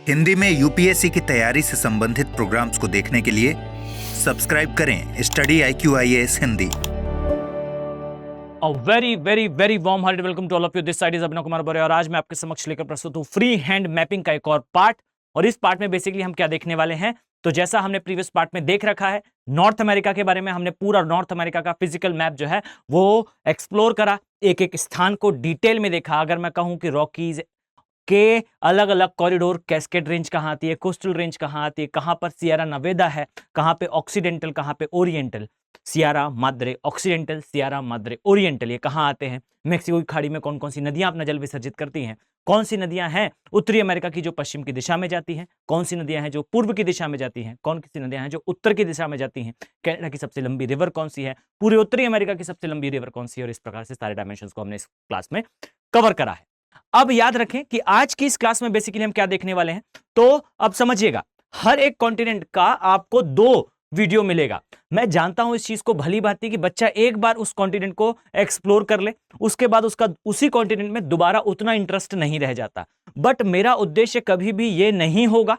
हिंदी में यूपीएससी की तैयारी से संबंधित प्रोग्राम्स को देखने के लिए सब्सक्राइब करें study IQIAS Hindi. A very, very, very warm hearted welcome to all of you. This side is Abhinav Kumar बड़े और आज मैं आपके समक्ष लेकर प्रस्तुत हूँ फ्री हैंड मैपिंग का एक और पार्ट। और इस पार्ट में बेसिकली हम क्या देखने वाले हैं, तो जैसा हमने प्रीवियस पार्ट में देख रखा है, नॉर्थ अमेरिका के बारे में हमने पूरा नॉर्थ अमेरिका का फिजिकल मैप जो है वो एक्सप्लोर करा, एक एक स्थान को डिटेल में देखा। अगर मैं कहूं कि रॉकीज के अलग अलग कॉरिडोर, कैस्केड रेंज कहाँ आती है, कोस्टल रेंज कहाँ आती है, कहाँ पर सियरा नवेदा है, कहाँ पे ऑक्सीडेंटल, कहाँ पे oriental, Sierra Madre occidental, Sierra Madre oriental, ये कहाँ आते हैं, मेक्सिको की खाड़ी में कौन कौन सी नदियां अपना जल विसर्जित करती हैं, कौन सी नदियां हैं उत्तरी अमेरिका की जो पश्चिम की दिशा में जाती हैं, कौन सी नदियां हैं जो पूर्व की दिशा में जाती हैं, कौन सी नदियां हैं जो उत्तर की दिशा में जाती हैं, कनाडा की सबसे लंबी रिवर कौन सी है, पूरे उत्तरी अमेरिका की सबसे लंबी रिवर कौन सी है, और इस प्रकार से सारे डायमेंशंस को हमने इस क्लास में कवर करा है। अब याद रखें कि आज की इस क्लास में बेसिकली हम क्या देखने वाले हैं, तो अब समझिएगा, हर एक कॉन्टिनेंट का आपको 2 वीडियो मिलेगा। मैं जानता हूं इस चीज को भली भांति कि बच्चा एक बार उस कॉन्टिनेंट को एक्सप्लोर कर ले, उसके बाद उसका उसी कॉन्टिनेंट में दोबारा उतना इंटरेस्ट नहीं रह जाता। बट मेरा उद्देश्य कभी भी यह नहीं होगा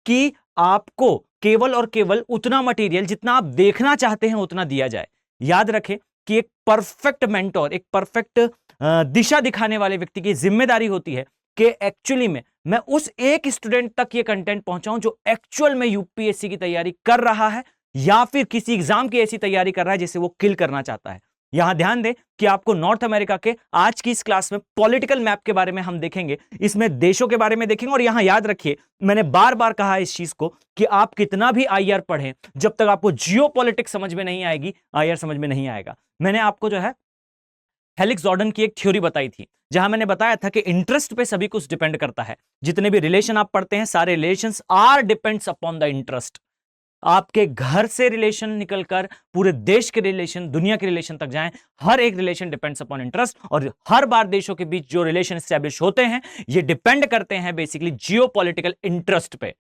कि आपको केवल और केवल उतना मटेरियल जितना आप देखना चाहते हैं उतना दिया जाए। याद रखें कि एक परफेक्ट मेंटोर, एक परफेक्ट दिशा दिखाने वाले व्यक्ति की जिम्मेदारी होती है कि एक्चुअली में मैं उस एक स्टूडेंट तक ये कंटेंट पहुंचाऊं जो एक्चुअल में यूपीएससी की तैयारी कर रहा है या फिर किसी एग्जाम की ऐसी तैयारी कर रहा है जिसे वो किल करना चाहता है। यहां ध्यान दें कि आपको नॉर्थ अमेरिका के आज की इस क्लास में पॉलिटिकल मैप के बारे में हम देखेंगे, इसमें देशों के बारे में देखेंगे। और यहां याद रखिए, मैंने बार बार कहा इस चीज को कि आप कितना भी आईआर पढ़ें, जब तक आपको जियोपॉलिटिक्स समझ में नहीं आएगी, आईआर समझ में नहीं आएगा। मैंने आपको जो है हेलिक्स जॉर्डन की एक थ्योरी बताई थी, जहां मैंने बताया था कि इंटरेस्ट पे सभी कुछ डिपेंड करता है। जितने भी रिलेशन आप पढ़ते हैं, सारे relations are depends upon the interest. आपके घर से रिलेशन निकलकर पूरे देश के रिलेशन, दुनिया के रिलेशन तक जाएं, हर एक रिलेशन डिपेंड्स अपॉन इंटरेस्ट। और हर बार देशों के बीच जो रिलेशन एस्टैब्लिश होते हैं ये डिपेंड करते हैं बेसिकली जियोपॉलिटिकल इंटरेस्ट पे।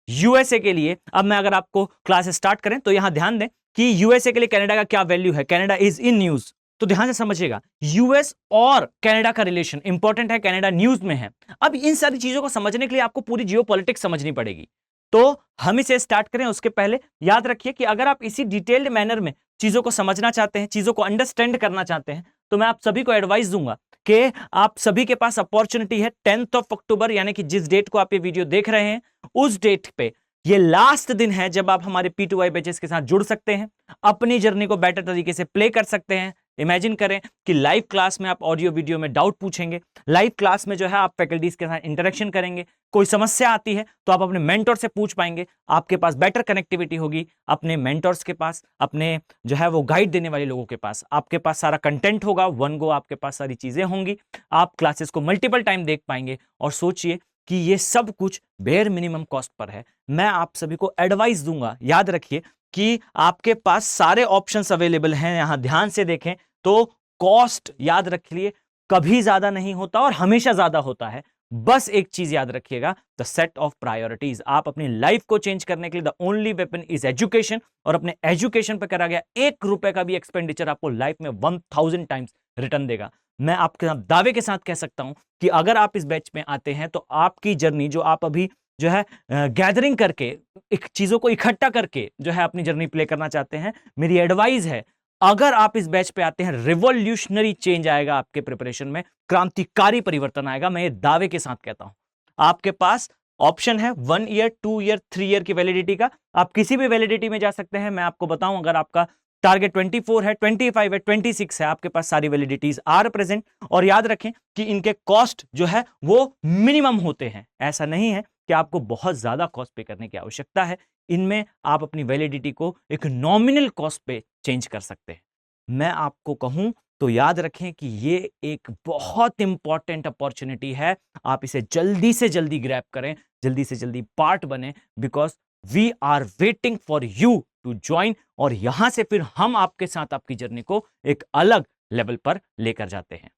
यूएसए के लिए अब मैं अगर आपको क्लास स्टार्ट करें तो यहां ध्यान दें कि यूएसए के लिए कनाडा का क्या वैल्यू है। कनाडा इज इन न्यूज, तो ध्यान से समझिएगा, यूएस और कनाडा का रिलेशन इंपॉर्टेंट है, कनाडा न्यूज में है। अब इन सारी चीजों को समझने के लिए आपको पूरी जियोपॉलिटिक्स समझनी पड़ेगी, तो हम इसे स्टार्ट करें उसके पहले याद रखिए कि अगर आप इसी डिटेल्ड मैनर में चीजों को समझना चाहते हैं, चीजों को अंडरस्टैंड करना चाहते हैं, तो मैं आप सभी को एडवाइस दूंगा कि आप सभी के पास अपॉर्चुनिटी है 10 अक्टूबर, यानी कि जिस डेट को आप ये वीडियो देख रहे हैं उस डेट पे ये लास्ट दिन है जब आप हमारे P2I बैचेस के साथ जुड़ सकते हैं, अपनी जर्नी को बेटर तरीके से प्ले कर सकते हैं। इमेजिन करें कि लाइव क्लास में आप ऑडियो वीडियो में डाउट पूछेंगे, लाइव क्लास में जो है आप फैकल्टीज के साथ इंटरेक्शन करेंगे, कोई समस्या आती है तो आप अपने मेंटोर से पूछ पाएंगे, आपके पास बेटर कनेक्टिविटी होगी अपने मेंटोर्स के पास, अपने जो है वो गाइड देने वाले लोगों के पास, आपके पास सारा कंटेंट होगा, वन गो आपके पास सारी चीजें होंगी, आप क्लासेस को मल्टीपल टाइम देख पाएंगे। और सोचिए कि ये सब कुछ बेयर मिनिमम कॉस्ट पर है। मैं आप सभी को एडवाइस दूंगा, याद रखिए कि आपके पास सारे ऑप्शंस अवेलेबल हैं। यहां ध्यान से देखें तो कॉस्ट याद रखिए कभी ज्यादा नहीं होता और हमेशा ज्यादा होता है। बस एक चीज याद रखिएगा, द सेट ऑफ प्रायोरिटीज। आप अपनी लाइफ को चेंज करने के लिए the only weapon is education, और अपने एजुकेशन पर करा गया 1 रुपए का भी एक्सपेंडिचर आपको लाइफ में 1000 टाइम्स रिटर्न देगा। मैं आपके साथ दावे के साथ कह सकता हूं कि अगर आप इस बैच में आते हैं तो आपकी जर्नी जो आप अभी जो है गैदरिंग करके, एक चीजों को इकट्ठा करके जो है अपनी जर्नी प्ले करना चाहते हैं, मेरी एडवाइस है अगर आप इस बैच पे आते हैं रिवॉल्यूशनरी चेंज आएगा आपके प्रिपरेशन में, क्रांतिकारी परिवर्तन आएगा। मैं ये दावे के साथ कहता हूं। आपके पास ऑप्शन है 1 ईयर, 2 ईयर, 3 ईयर की वैलिडिटी का, आप किसी भी वैलिडिटी में जा सकते हैं। मैं आपको बताऊं, अगर आपका टारगेट 24 है, 25 है, 26 है, आपके पास सारी वैलिडिटीज आर प्रेजेंट। और याद रखें कि इनके कॉस्ट जो है वो मिनिमम होते हैं, ऐसा नहीं है कि आपको बहुत ज्यादा कॉस्ट पे करने की आवश्यकता है। इनमें आप अपनी वैलिडिटी को एक नॉमिनल कॉस्ट पे चेंज कर सकते हैं। मैं आपको कहूं तो याद रखें कि ये एक बहुत इंपॉर्टेंट अपॉर्चुनिटी है, आप इसे जल्दी से जल्दी ग्रैब करें, जल्दी से जल्दी पार्ट बने, because we are waiting for you to join. और यहां से फिर हम आपके साथ आपकी जर्नी को एक अलग लेवल पर लेकर जाते हैं।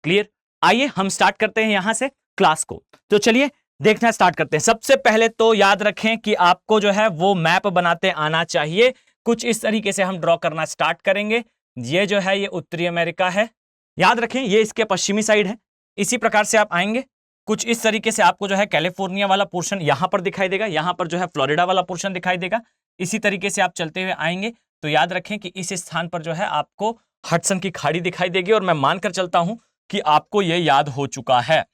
क्लियर? आइए हम स्टार्ट करते हैं यहां से क्लास को। तो चलिए देखना स्टार्ट करते हैं। सबसे पहले तो याद रखें कि आपको जो है वो मैप बनाते आना चाहिए। कुछ इस तरीके से हम ड्रॉ करना स्टार्ट करेंगे। ये जो है ये उत्तरी अमेरिका है, याद रखें ये इसके पश्चिमी साइड है। इसी प्रकार से आप आएंगे, कुछ इस तरीके से आपको जो है कैलिफोर्निया वाला पोर्शन यहां पर दिखाई देगा, यहां पर जो है फ्लोरिडा वाला पोर्शन दिखाई देगा। इसी तरीके से आप चलते हुए आएंगे तो याद रखें कि इस स्थान पर जो है आपको हडसन की खाड़ी दिखाई देगी, और मैं मानकर चलता हूं कि आपको यह याद हो चुका है।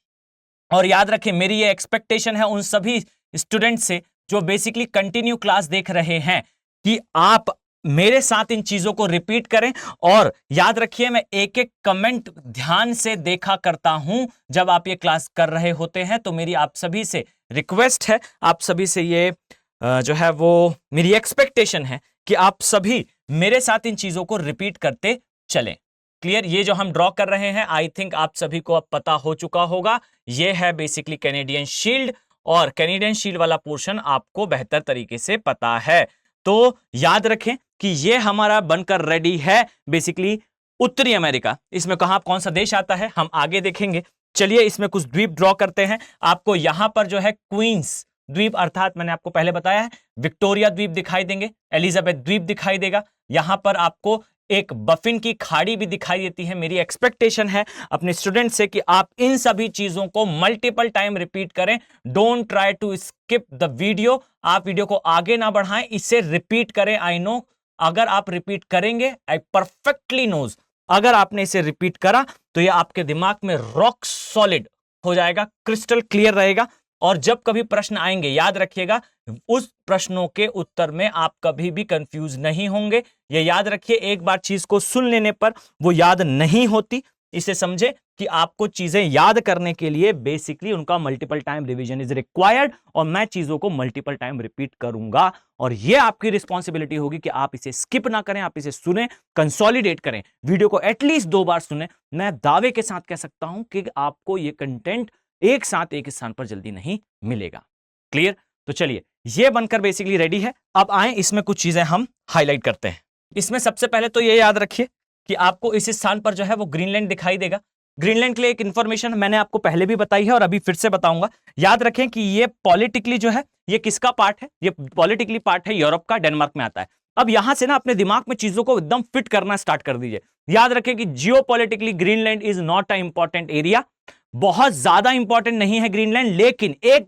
और याद रखें, मेरी ये एक्सपेक्टेशन है उन सभी स्टूडेंट से जो बेसिकली कंटिन्यू क्लास देख रहे हैं कि आप मेरे साथ इन चीजों को रिपीट करें। और याद रखिए, मैं एक एक कमेंट ध्यान से देखा करता हूं जब आप ये क्लास कर रहे होते हैं। तो मेरी आप सभी से रिक्वेस्ट है, आप सभी से ये जो है वो मेरी एक्सपेक्टेशन है कि आप सभी मेरे साथ इन चीजों को रिपीट करते चलें। क्लियर? ये जो हम ड्रॉ कर रहे हैं, आई थिंक आप सभी को अब पता हो चुका होगा। ये है बेसिकली कैनेडियन शील्ड, और कैनेडियन शील्ड वाला पोर्शन आपको बेहतर तरीके से पता है। तो याद रखें कि ये हमारा बनकर रेडी है बेसिकली उत्तरी अमेरिका। इसमें कहां कौन सा देश आता है हम आगे देखेंगे। चलिए इसमें कुछ द्वीप ड्रॉ करते हैं। आपको यहां पर जो है क्वींस द्वीप, अर्थात मैंने आपको पहले बताया है विक्टोरिया द्वीप दिखाई देंगे, एलिजाबेथ द्वीप दिखाई देगा। यहां पर आपको एक बफिन की खाड़ी भी दिखाई देती है। मेरी एक्सपेक्टेशन है अपने स्टूडेंट से कि आप इन सभी चीजों को मल्टीपल टाइम रिपीट करें। Don't try to skip the video. आप वीडियो को आगे ना बढ़ाएं, इसे रिपीट करें। आई नो अगर आप रिपीट करेंगे, आई परफेक्टली नोज, अगर आपने इसे रिपीट करा तो यह आपके दिमाग में रॉक सॉलिड हो जाएगा, क्रिस्टल क्लियर रहेगा। और जब कभी प्रश्न आएंगे, याद रखिएगा, उस प्रश्नों के उत्तर में आप कभी भी कंफ्यूज नहीं होंगे। ये याद रखिए, एक बार चीज को सुन लेने पर वो याद नहीं होती। इसे समझे कि आपको चीजें याद करने के लिए बेसिकली उनका multiple time revision is required, और मैं चीजों को मल्टीपल टाइम रिपीट करूंगा। और ये आपकी रिस्पॉन्सिबिलिटी होगी कि आप इसे स्किप ना करें, आप इसे सुने, कंसोलिडेट करें, वीडियो को एटलीस्ट 2 बार सुने। मैं दावे के साथ कह सकता हूं कि आपको ये कंटेंट एक साथ एक स्थान पर जल्दी नहीं मिलेगा। क्लियर? तो चलिए, ये बनकर बेसिकली रेडी है। अब आए इसमें कुछ चीजें हम हाईलाइट करते हैं। इसमें सबसे पहले तो ये याद रखिए कि आपको इस स्थान पर जो है वो ग्रीनलैंड दिखाई देगा। ग्रीनलैंड के लिए एक इंफॉर्मेशन मैंने आपको पहले भी बताई है और अभी फिर से बताऊंगा। याद रखें कि ये पॉलिटिकली जो है ये किसका पार्ट है? ये पॉलिटिकली पार्ट है यूरोप का, डेनमार्क में आता है। अब यहां से ना अपने दिमाग में चीजों को एकदम फिट करना स्टार्ट कर दीजिए। याद रखें कि geopolitically Greenland is not a important area, बहुत ज्यादा इंपॉर्टेंट नहीं है ग्रीनलैंड, लेकिन एक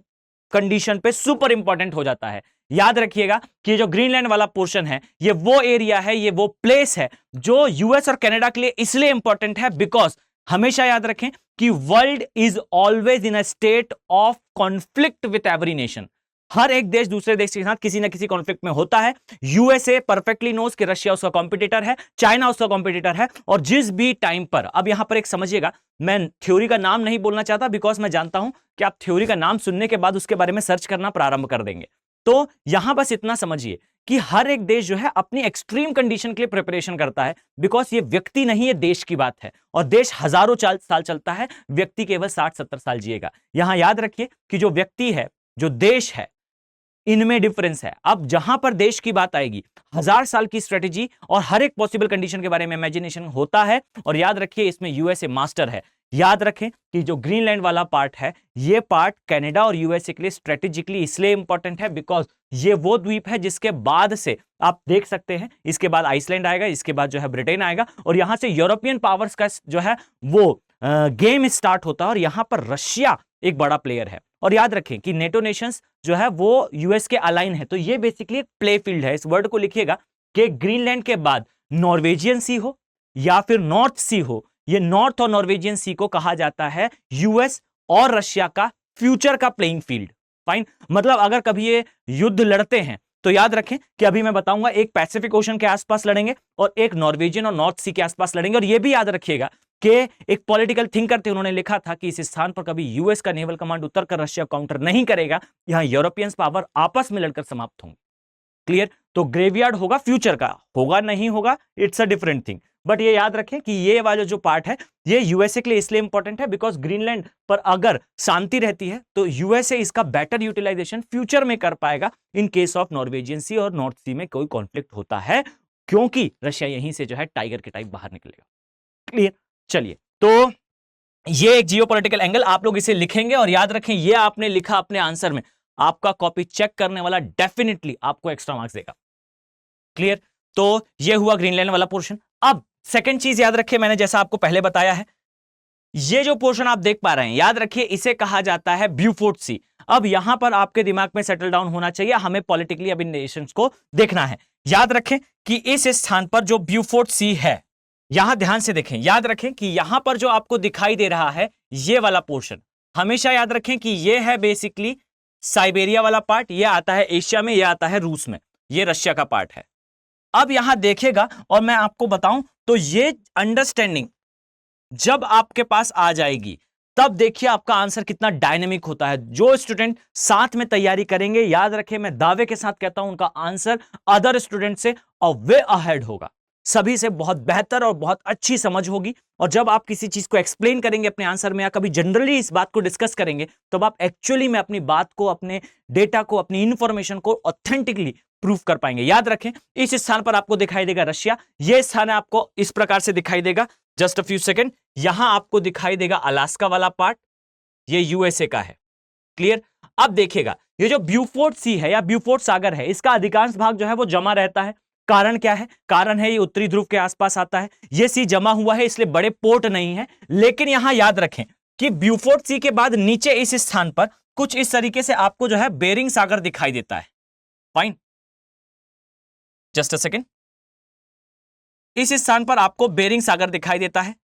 कंडीशन पे सुपर इंपॉर्टेंट हो जाता है। याद रखिएगा कि जो ग्रीनलैंड वाला पोर्शन है, ये वो एरिया है, ये वो प्लेस है जो यूएस और कनाडा के लिए इसलिए इंपॉर्टेंट है बिकॉज हमेशा याद रखें कि world is always in a state of conflict with every nation. हर एक देश दूसरे देश के साथ किसी ना किसी कॉन्फ्लिक्ट में होता है। यूएसए परफेक्टली नोज कि रशिया उसका कॉम्पिटिटर है, चाइना उसका कॉम्पिटिटर है, और जिस भी टाइम पर, अब यहां पर एक समझिएगा, मैं थ्योरी का नाम नहीं बोलना चाहता बिकॉज मैं जानता हूं कि आप थ्योरी का नाम सुनने के बाद उसके बारे में सर्च करना प्रारंभ कर देंगे। तो यहां बस इतना समझिए कि हर एक देश जो है अपनी एक्सट्रीम कंडीशन के लिए प्रिपरेशन करता है, बिकॉज ये व्यक्ति नहीं है, देश की बात है, और देश हजारों साल चलता है, व्यक्ति केवल 60-70 साल जिएगा। यहां याद रखिए कि जो व्यक्ति है, जो देश है, इनमें डिफरेंस है। अब जहां पर देश की बात आएगी, 1000 साल की स्ट्रेटेजी और हर एक पॉसिबल कंडीशन के बारे में इमेजिनेशन होता है। और याद रखिए इसमें यूएसए मास्टर है। याद रखें कि जो ग्रीनलैंड वाला पार्ट है, ये पार्ट कनाडा और यूएसए के लिए स्ट्रेटेजिकली इसलिए इंपॉर्टेंट है बिकॉज ये वो द्वीप है जिसके बाद से आप देख सकते हैं, इसके बाद आइसलैंड आएगा, इसके बाद जो है ब्रिटेन आएगा, और यहां से यूरोपियन पावर्स का जो है वो गेम स्टार्ट होता है, और यहां पर रशिया एक बड़ा प्लेयर है। और याद रखें कि नेटो नेशंस जो है वो यूएस के अलाइन है, तो ये बेसिकली एक प्ले फील्ड है। इस वर्ड को लिखिएगा कि ग्रीनलैंड के बाद नॉर्वेजियन सी हो या फिर नॉर्थ सी हो, ये नॉर्थ और नॉर्वेजियन सी को कहा जाता है यूएस और रशिया का फ्यूचर का प्लेइंग फील्ड। फाइन, मतलब अगर कभी ये युद्ध लड़ते हैं तो याद रखें कि अभी मैं बताऊंगा, एक पैसिफिक ओशन के आसपास लड़ेंगे और एक नॉर्वेजियन और नॉर्थ सी के आसपास लड़ेंगे। और यह भी याद रखिएगा कि एक पॉलिटिकल थिंकर थे, उन्होंने लिखा था कि इस स्थान पर कभी यूएस का नेवल कमांड उतरकर रशिया काउंटर नहीं करेगा, यहां यूरोपियंस पावर आपस में लड़कर समाप्त होंगे। क्लियर? तो ग्रेवयार्ड होगा फ्यूचर का, होगा नहीं होगा it's a different thing, but ये याद रखें कि ये वाला जो पार्ट है ये यूएसए के लिए इसलिए इंपॉर्टेंट है बिकॉज ग्रीनलैंड पर अगर शांति रहती है तो यूएसए इसका बेटर यूटिलाइजेशन फ्यूचर में कर पाएगा इन केस ऑफ नॉर्वेजियन सी और नॉर्थ सी में कोई कॉन्फ्लिक्ट होता है, क्योंकि रशिया यहीं से जो है टाइगर के टाइप बाहर निकलेगा। क्लियर? चलिए, तो ये एक जियोपॉलिटिकल एंगल, आप लोग इसे लिखेंगे और याद रखें ये आपने लिखा अपने आंसर में, आपका कॉपी चेक करने वाला डेफिनेटली आपको एक्स्ट्रा मार्क्स देगा। क्लियर? तो ये हुआ ग्रीनलैंड वाला पोर्शन। अब सेकंड चीज याद रखें, मैंने जैसा आपको पहले बताया है, ये जो पोर्शन आप देख पा रहे हैं, याद रखिए इसे कहा जाता है ब्यूफोर्ट सी। अब यहां पर आपके दिमाग में सेटल डाउन होना चाहिए, हमें पॉलिटिकली अब इन नेशंस को देखना है। याद रखें कि इस स्थान पर जो ब्यूफोर्ट सी है, यहां ध्यान से देखें, याद रखें कि यहां पर जो आपको दिखाई दे रहा है ये वाला पोर्शन, हमेशा याद रखें कि ये है बेसिकली साइबेरिया वाला पार्ट, ये आता है एशिया में, ये आता है रूस में, ये रशिया का पार्ट है। अब यहां देखेगा और मैं आपको बताऊं तो ये अंडरस्टैंडिंग जब आपके पास आ जाएगी तब देखिए आपका आंसर कितना डायनेमिक होता है। जो स्टूडेंट साथ में तैयारी करेंगे, याद रखें मैं दावे के साथ कहता हूं उनका आंसर अदर स्टूडेंट से वे अहेड होगा, सभी से बहुत बेहतर और बहुत अच्छी समझ होगी। और जब आप किसी चीज को एक्सप्लेन करेंगे अपने आंसर में या कभी जनरली इस बात को डिस्कस करेंगे, तब आप एक्चुअली में अपनी बात को, अपने डेटा को, अपनी इंफॉर्मेशन को ऑथेंटिकली प्रूफ कर पाएंगे। याद रखें इस स्थान पर आपको दिखाई देगा रशिया, यह स्थान आपको इस प्रकार से दिखाई देगा, जस्ट अ फ्यू सेकेंड, यहां आपको दिखाई देगा अलास्का वाला पार्ट, ये यूएसए का है। क्लियर? अब देखिएगा ये जो ब्यूफोर्ट सी है या ब्यूफोर्ट सागर है, इसका अधिकांश भाग जो है वो जमा रहता है। कारण क्या है? कारण है ये उत्तरी ध्रुव के आसपास आता है, ये सी जमा हुआ है, इसलिए बड़े पोर्ट नहीं है। लेकिन यहां याद रखें कि ब्यूफोर्ट सी के बाद नीचे इस स्थान पर कुछ इस तरीके से आपको जो है बेरिंग सागर दिखाई देता है। फाइन, जस्ट अ सेकेंड, इस स्थान पर आपको बेरिंग सागर दिखाई देता है।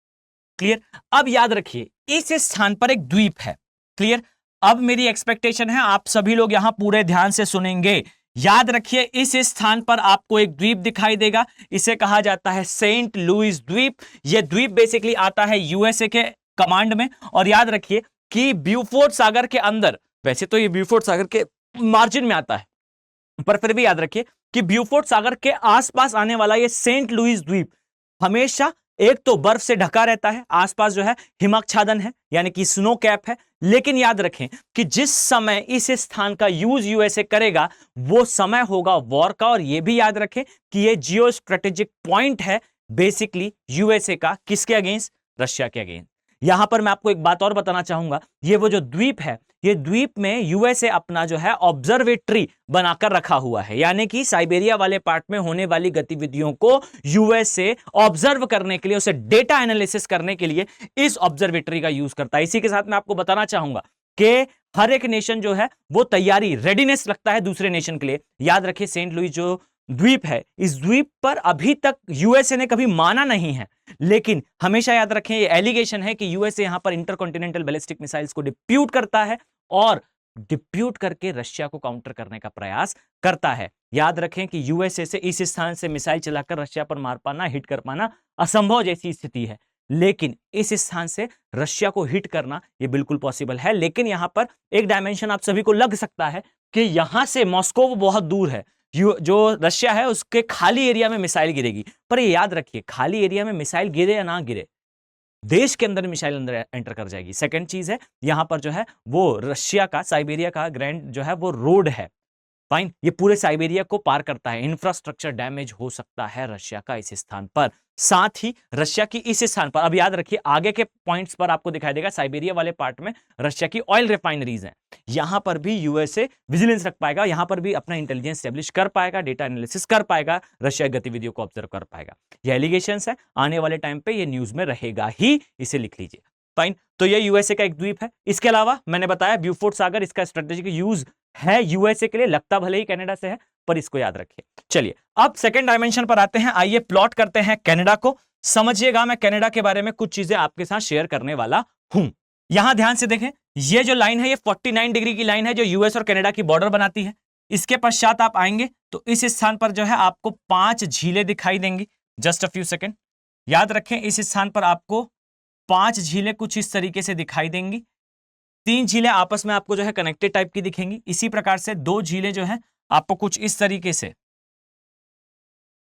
क्लियर? अब याद रखिए इस स्थान पर एक द्वीप है। क्लियर? अब मेरी एक्सपेक्टेशन है आप सभी लोग यहां पूरे ध्यान से सुनेंगे। याद रखिए इस स्थान पर आपको एक द्वीप दिखाई देगा, इसे कहा जाता है सेंट लुइस द्वीप। यह द्वीप बेसिकली आता है यूएसए के कमांड में। और याद रखिए कि ब्यूफोर्ट सागर के अंदर, वैसे तो ये ब्यूफोर्ट सागर के मार्जिन में आता है, पर फिर भी याद रखिए कि ब्यूफोर्ट सागर के आसपास आने वाला ये सेंट लुइस द्वीप हमेशा एक तो बर्फ से ढका रहता है, आसपास जो है हिमच्छादन है यानी कि स्नो कैप है। लेकिन याद रखें कि जिस समय इस स्थान का यूज यूएसए करेगा वो समय होगा वॉर का। और यह भी याद रखें कि यह जियो स्ट्रेटेजिक पॉइंट है बेसिकली यूएसए का, किसके अगेंस्ट? रशिया के अगेंस्ट। यहां पर मैं आपको एक बात और बताना चाहूंगा, ये वो जो द्वीप है, ये द्वीप में यूएसए अपना जो है ऑब्जर्वेटरी बनाकर रखा हुआ है, यानी कि साइबेरिया वाले पार्ट में होने वाली गतिविधियों को यूएसए ऑब्जर्व करने के लिए, उसे डेटा एनालिसिस करने के लिए इस ऑब्जर्वेटरी का यूज करता है। इसी के साथ मैं आपको बताना चाहूंगा कि हर एक नेशन जो है वो तैयारी, रेडीनेस रखता है दूसरे नेशन के लिए। याद रखिए सेंट लुइस जो द्वीप है, इस द्वीप पर अभी तक यूएसए ने कभी माना नहीं है, लेकिन हमेशा याद रखें ये एलिगेशन है कि यूएसए यहां पर इंटरकॉन्टिनेंटल बैलिस्टिक मिसाइल्स को डिप्यूट करता है और डिप्यूट करके रशिया को काउंटर करने का प्रयास करता है। याद रखें कि यूएसए से इस स्थान से मिसाइल चलाकर रशिया पर मार पाना, हिट कर पाना असंभव जैसी स्थिति है, लेकिन इस स्थान से रशिया को हिट करना यह बिल्कुल पॉसिबल है। लेकिन यहां पर एक डायमेंशन आप सभी को लग सकता है कि यहां से मॉस्को बहुत दूर है, जो रशिया है उसके खाली एरिया में मिसाइल गिरेगी। पर ये याद रखिए खाली एरिया में मिसाइल गिरे या ना गिरे, देश के अंदर मिसाइल अंदर एंटर कर जाएगी। सेकंड चीज है यहां पर जो है वो रशिया का, साइबेरिया का ग्रैंड जो है वो रोड है। फाइन, ये पूरे साइबेरिया को पार करता है, इंफ्रास्ट्रक्चर डैमेज हो सकता है रशिया का इस स्थान पर। साथ ही रशिया की इस स्थान पर, अब याद रखिए आगे के पॉइंट्स पर आपको दिखाई देगा साइबेरिया वाले पार्ट में रशिया की ऑयल रिफाइनरीज हैं, यहां पर भी यूएसए विजिलेंस रख पाएगा, यहां पर भी अपना इंटेलिजेंस स्टैब्लिश कर पाएगा, डेटा एनालिसिस कर पाएगा, रशिया की गतिविधियों को ऑब्जर्व कर पाएगा। ये एलिगेशंस है, आने वाले टाइम पे ये न्यूज में रहेगा ही, इसे लिख लीजिए। फाइन, तो ये यूएसए का एक द्वीप है। इसके अलावा मैंने बताया ब्यूफोर्ट सागर, इसका स्ट्रेटेजिक यूज है यूएसए के लिए, लगता भले ही कनाडा से है पर इसको याद रखिए। चलिए अब सेकंड डायमेंशन पर आते हैं, आइए प्लॉट करते हैं कनाडा को। समझिएगा मैं कनाडा के बारे में कुछ चीजें आपके साथ शेयर करने वाला हूं। यहां ध्यान से देखें, ये जो लाइन है ये 49 डिग्री की लाइन है जो यूएस और कनाडा की बॉर्डर बनाती है। इसके पश्चात आप आएंगे तो इस स्थान पर जो है आपको 5 झीलें दिखाई देंगी। जस्ट अ फ्यू सेकेंड, याद रखें इस स्थान पर आपको 5 झीलें कुछ इस तरीके से दिखाई देंगी। 3 झीलें आपस में आपको जो है कनेक्टेड टाइप की दिखेंगी। इसी प्रकार से 2 झीलें जो है आपको कुछ इस तरीके से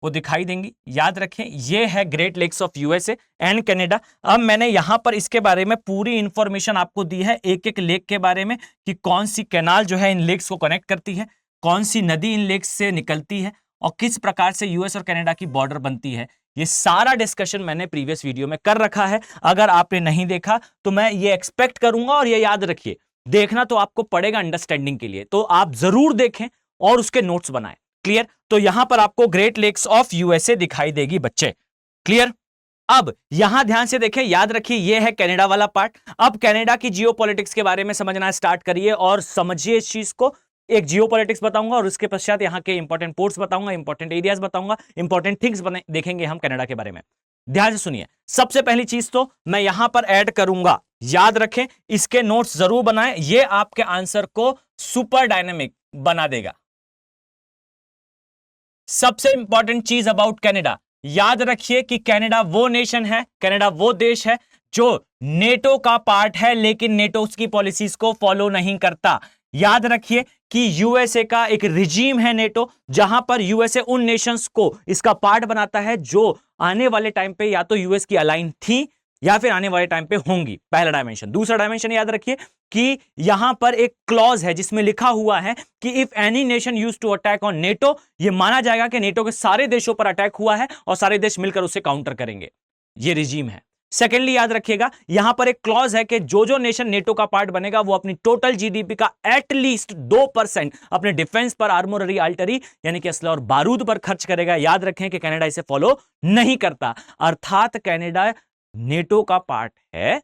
वो दिखाई देंगी। याद रखें ये है great lakes of USA and Canada. अब मैंने यहां पर इसके बारे में पूरी इंफॉर्मेशन आपको दी है, एक एक लेक के बारे में, कि कौन सी कैनाल जो है इन लेक्स को कनेक्ट करती है, कौन सी नदी इन लेक्स से निकलती है और किस प्रकार से यूएस और कनाडा की बॉर्डर बनती है। ये सारा डिस्कशन मैंने प्रीवियस वीडियो में कर रखा है, अगर आपने नहीं देखा तो मैं ये एक्सपेक्ट करूंगा, और ये याद रखिए देखना तो आपको पड़ेगा अंडरस्टैंडिंग के लिए, तो आप जरूर देखें और उसके नोट्स बनाएं। क्लियर? तो यहां पर आपको ग्रेट लेक्स ऑफ यूएसए दिखाई देगी बच्चे। क्लियर? अब यहां ध्यान से देखें, याद रखिए ये है कनाडा वाला पार्ट। अब कनाडा की जियोपॉलिटिक्स के बारे में समझना स्टार्ट करिए और समझिए इस चीज को। एक जियोपॉलिटिक्स बताऊंगा और उसके पश्चात यहां के इंपॉर्टेंट पोर्ट्स बताऊंगा, इंपॉर्टेंट एरियाज बताऊंगा, इंपॉर्टेंट थिंग्स देखेंगे हम कनाडा के बारे में। ध्यान से सुनिए, सबसे पहली चीज तो मैं यहां पर ऐड करूंगा, याद रखें, इसके नोट्स जरूर बनाएं, ये आपके आंसर को सुपर डायनेमिक बना देगा। सबसे इंपॉर्टेंट चीज अबाउट कनाडा, याद रखिए कि कनाडा वो नेशन है, कनाडा वो देश है जो नेटो का पार्ट है लेकिन नेटो की पॉलिसीज को फॉलो नहीं करता। याद रखिए कि यूएसए का एक रिजीम है नेटो, जहां पर यूएसए उन नेशंस को इसका पार्ट बनाता है जो आने वाले टाइम पे या तो यूएस की अलाइन थी या फिर आने वाले टाइम पे होंगी, पहला डायमेंशन। दूसरा डायमेंशन याद रखिए कि यहां पर एक क्लॉज है जिसमें लिखा हुआ है कि if any nation use to attack on NATO, यह माना जाएगा कि नेटो के सारे देशों पर अटैक हुआ है और सारे देश मिलकर उसे काउंटर करेंगे। यह रिजीम है। सेकेंडली याद रखिएगा, यहां पर एक क्लॉज है कि जो जो नेशन नेटो का पार्ट बनेगा वो अपनी टोटल जीडीपी का एटलीस्ट 2% अपने डिफेंस पर, आर्मोररी, आर्टिलरी यानी कि असला और बारूद पर खर्च करेगा। याद रखें कि कनाडा इसे फॉलो नहीं करता, अर्थात कनाडा नेटो का पार्ट है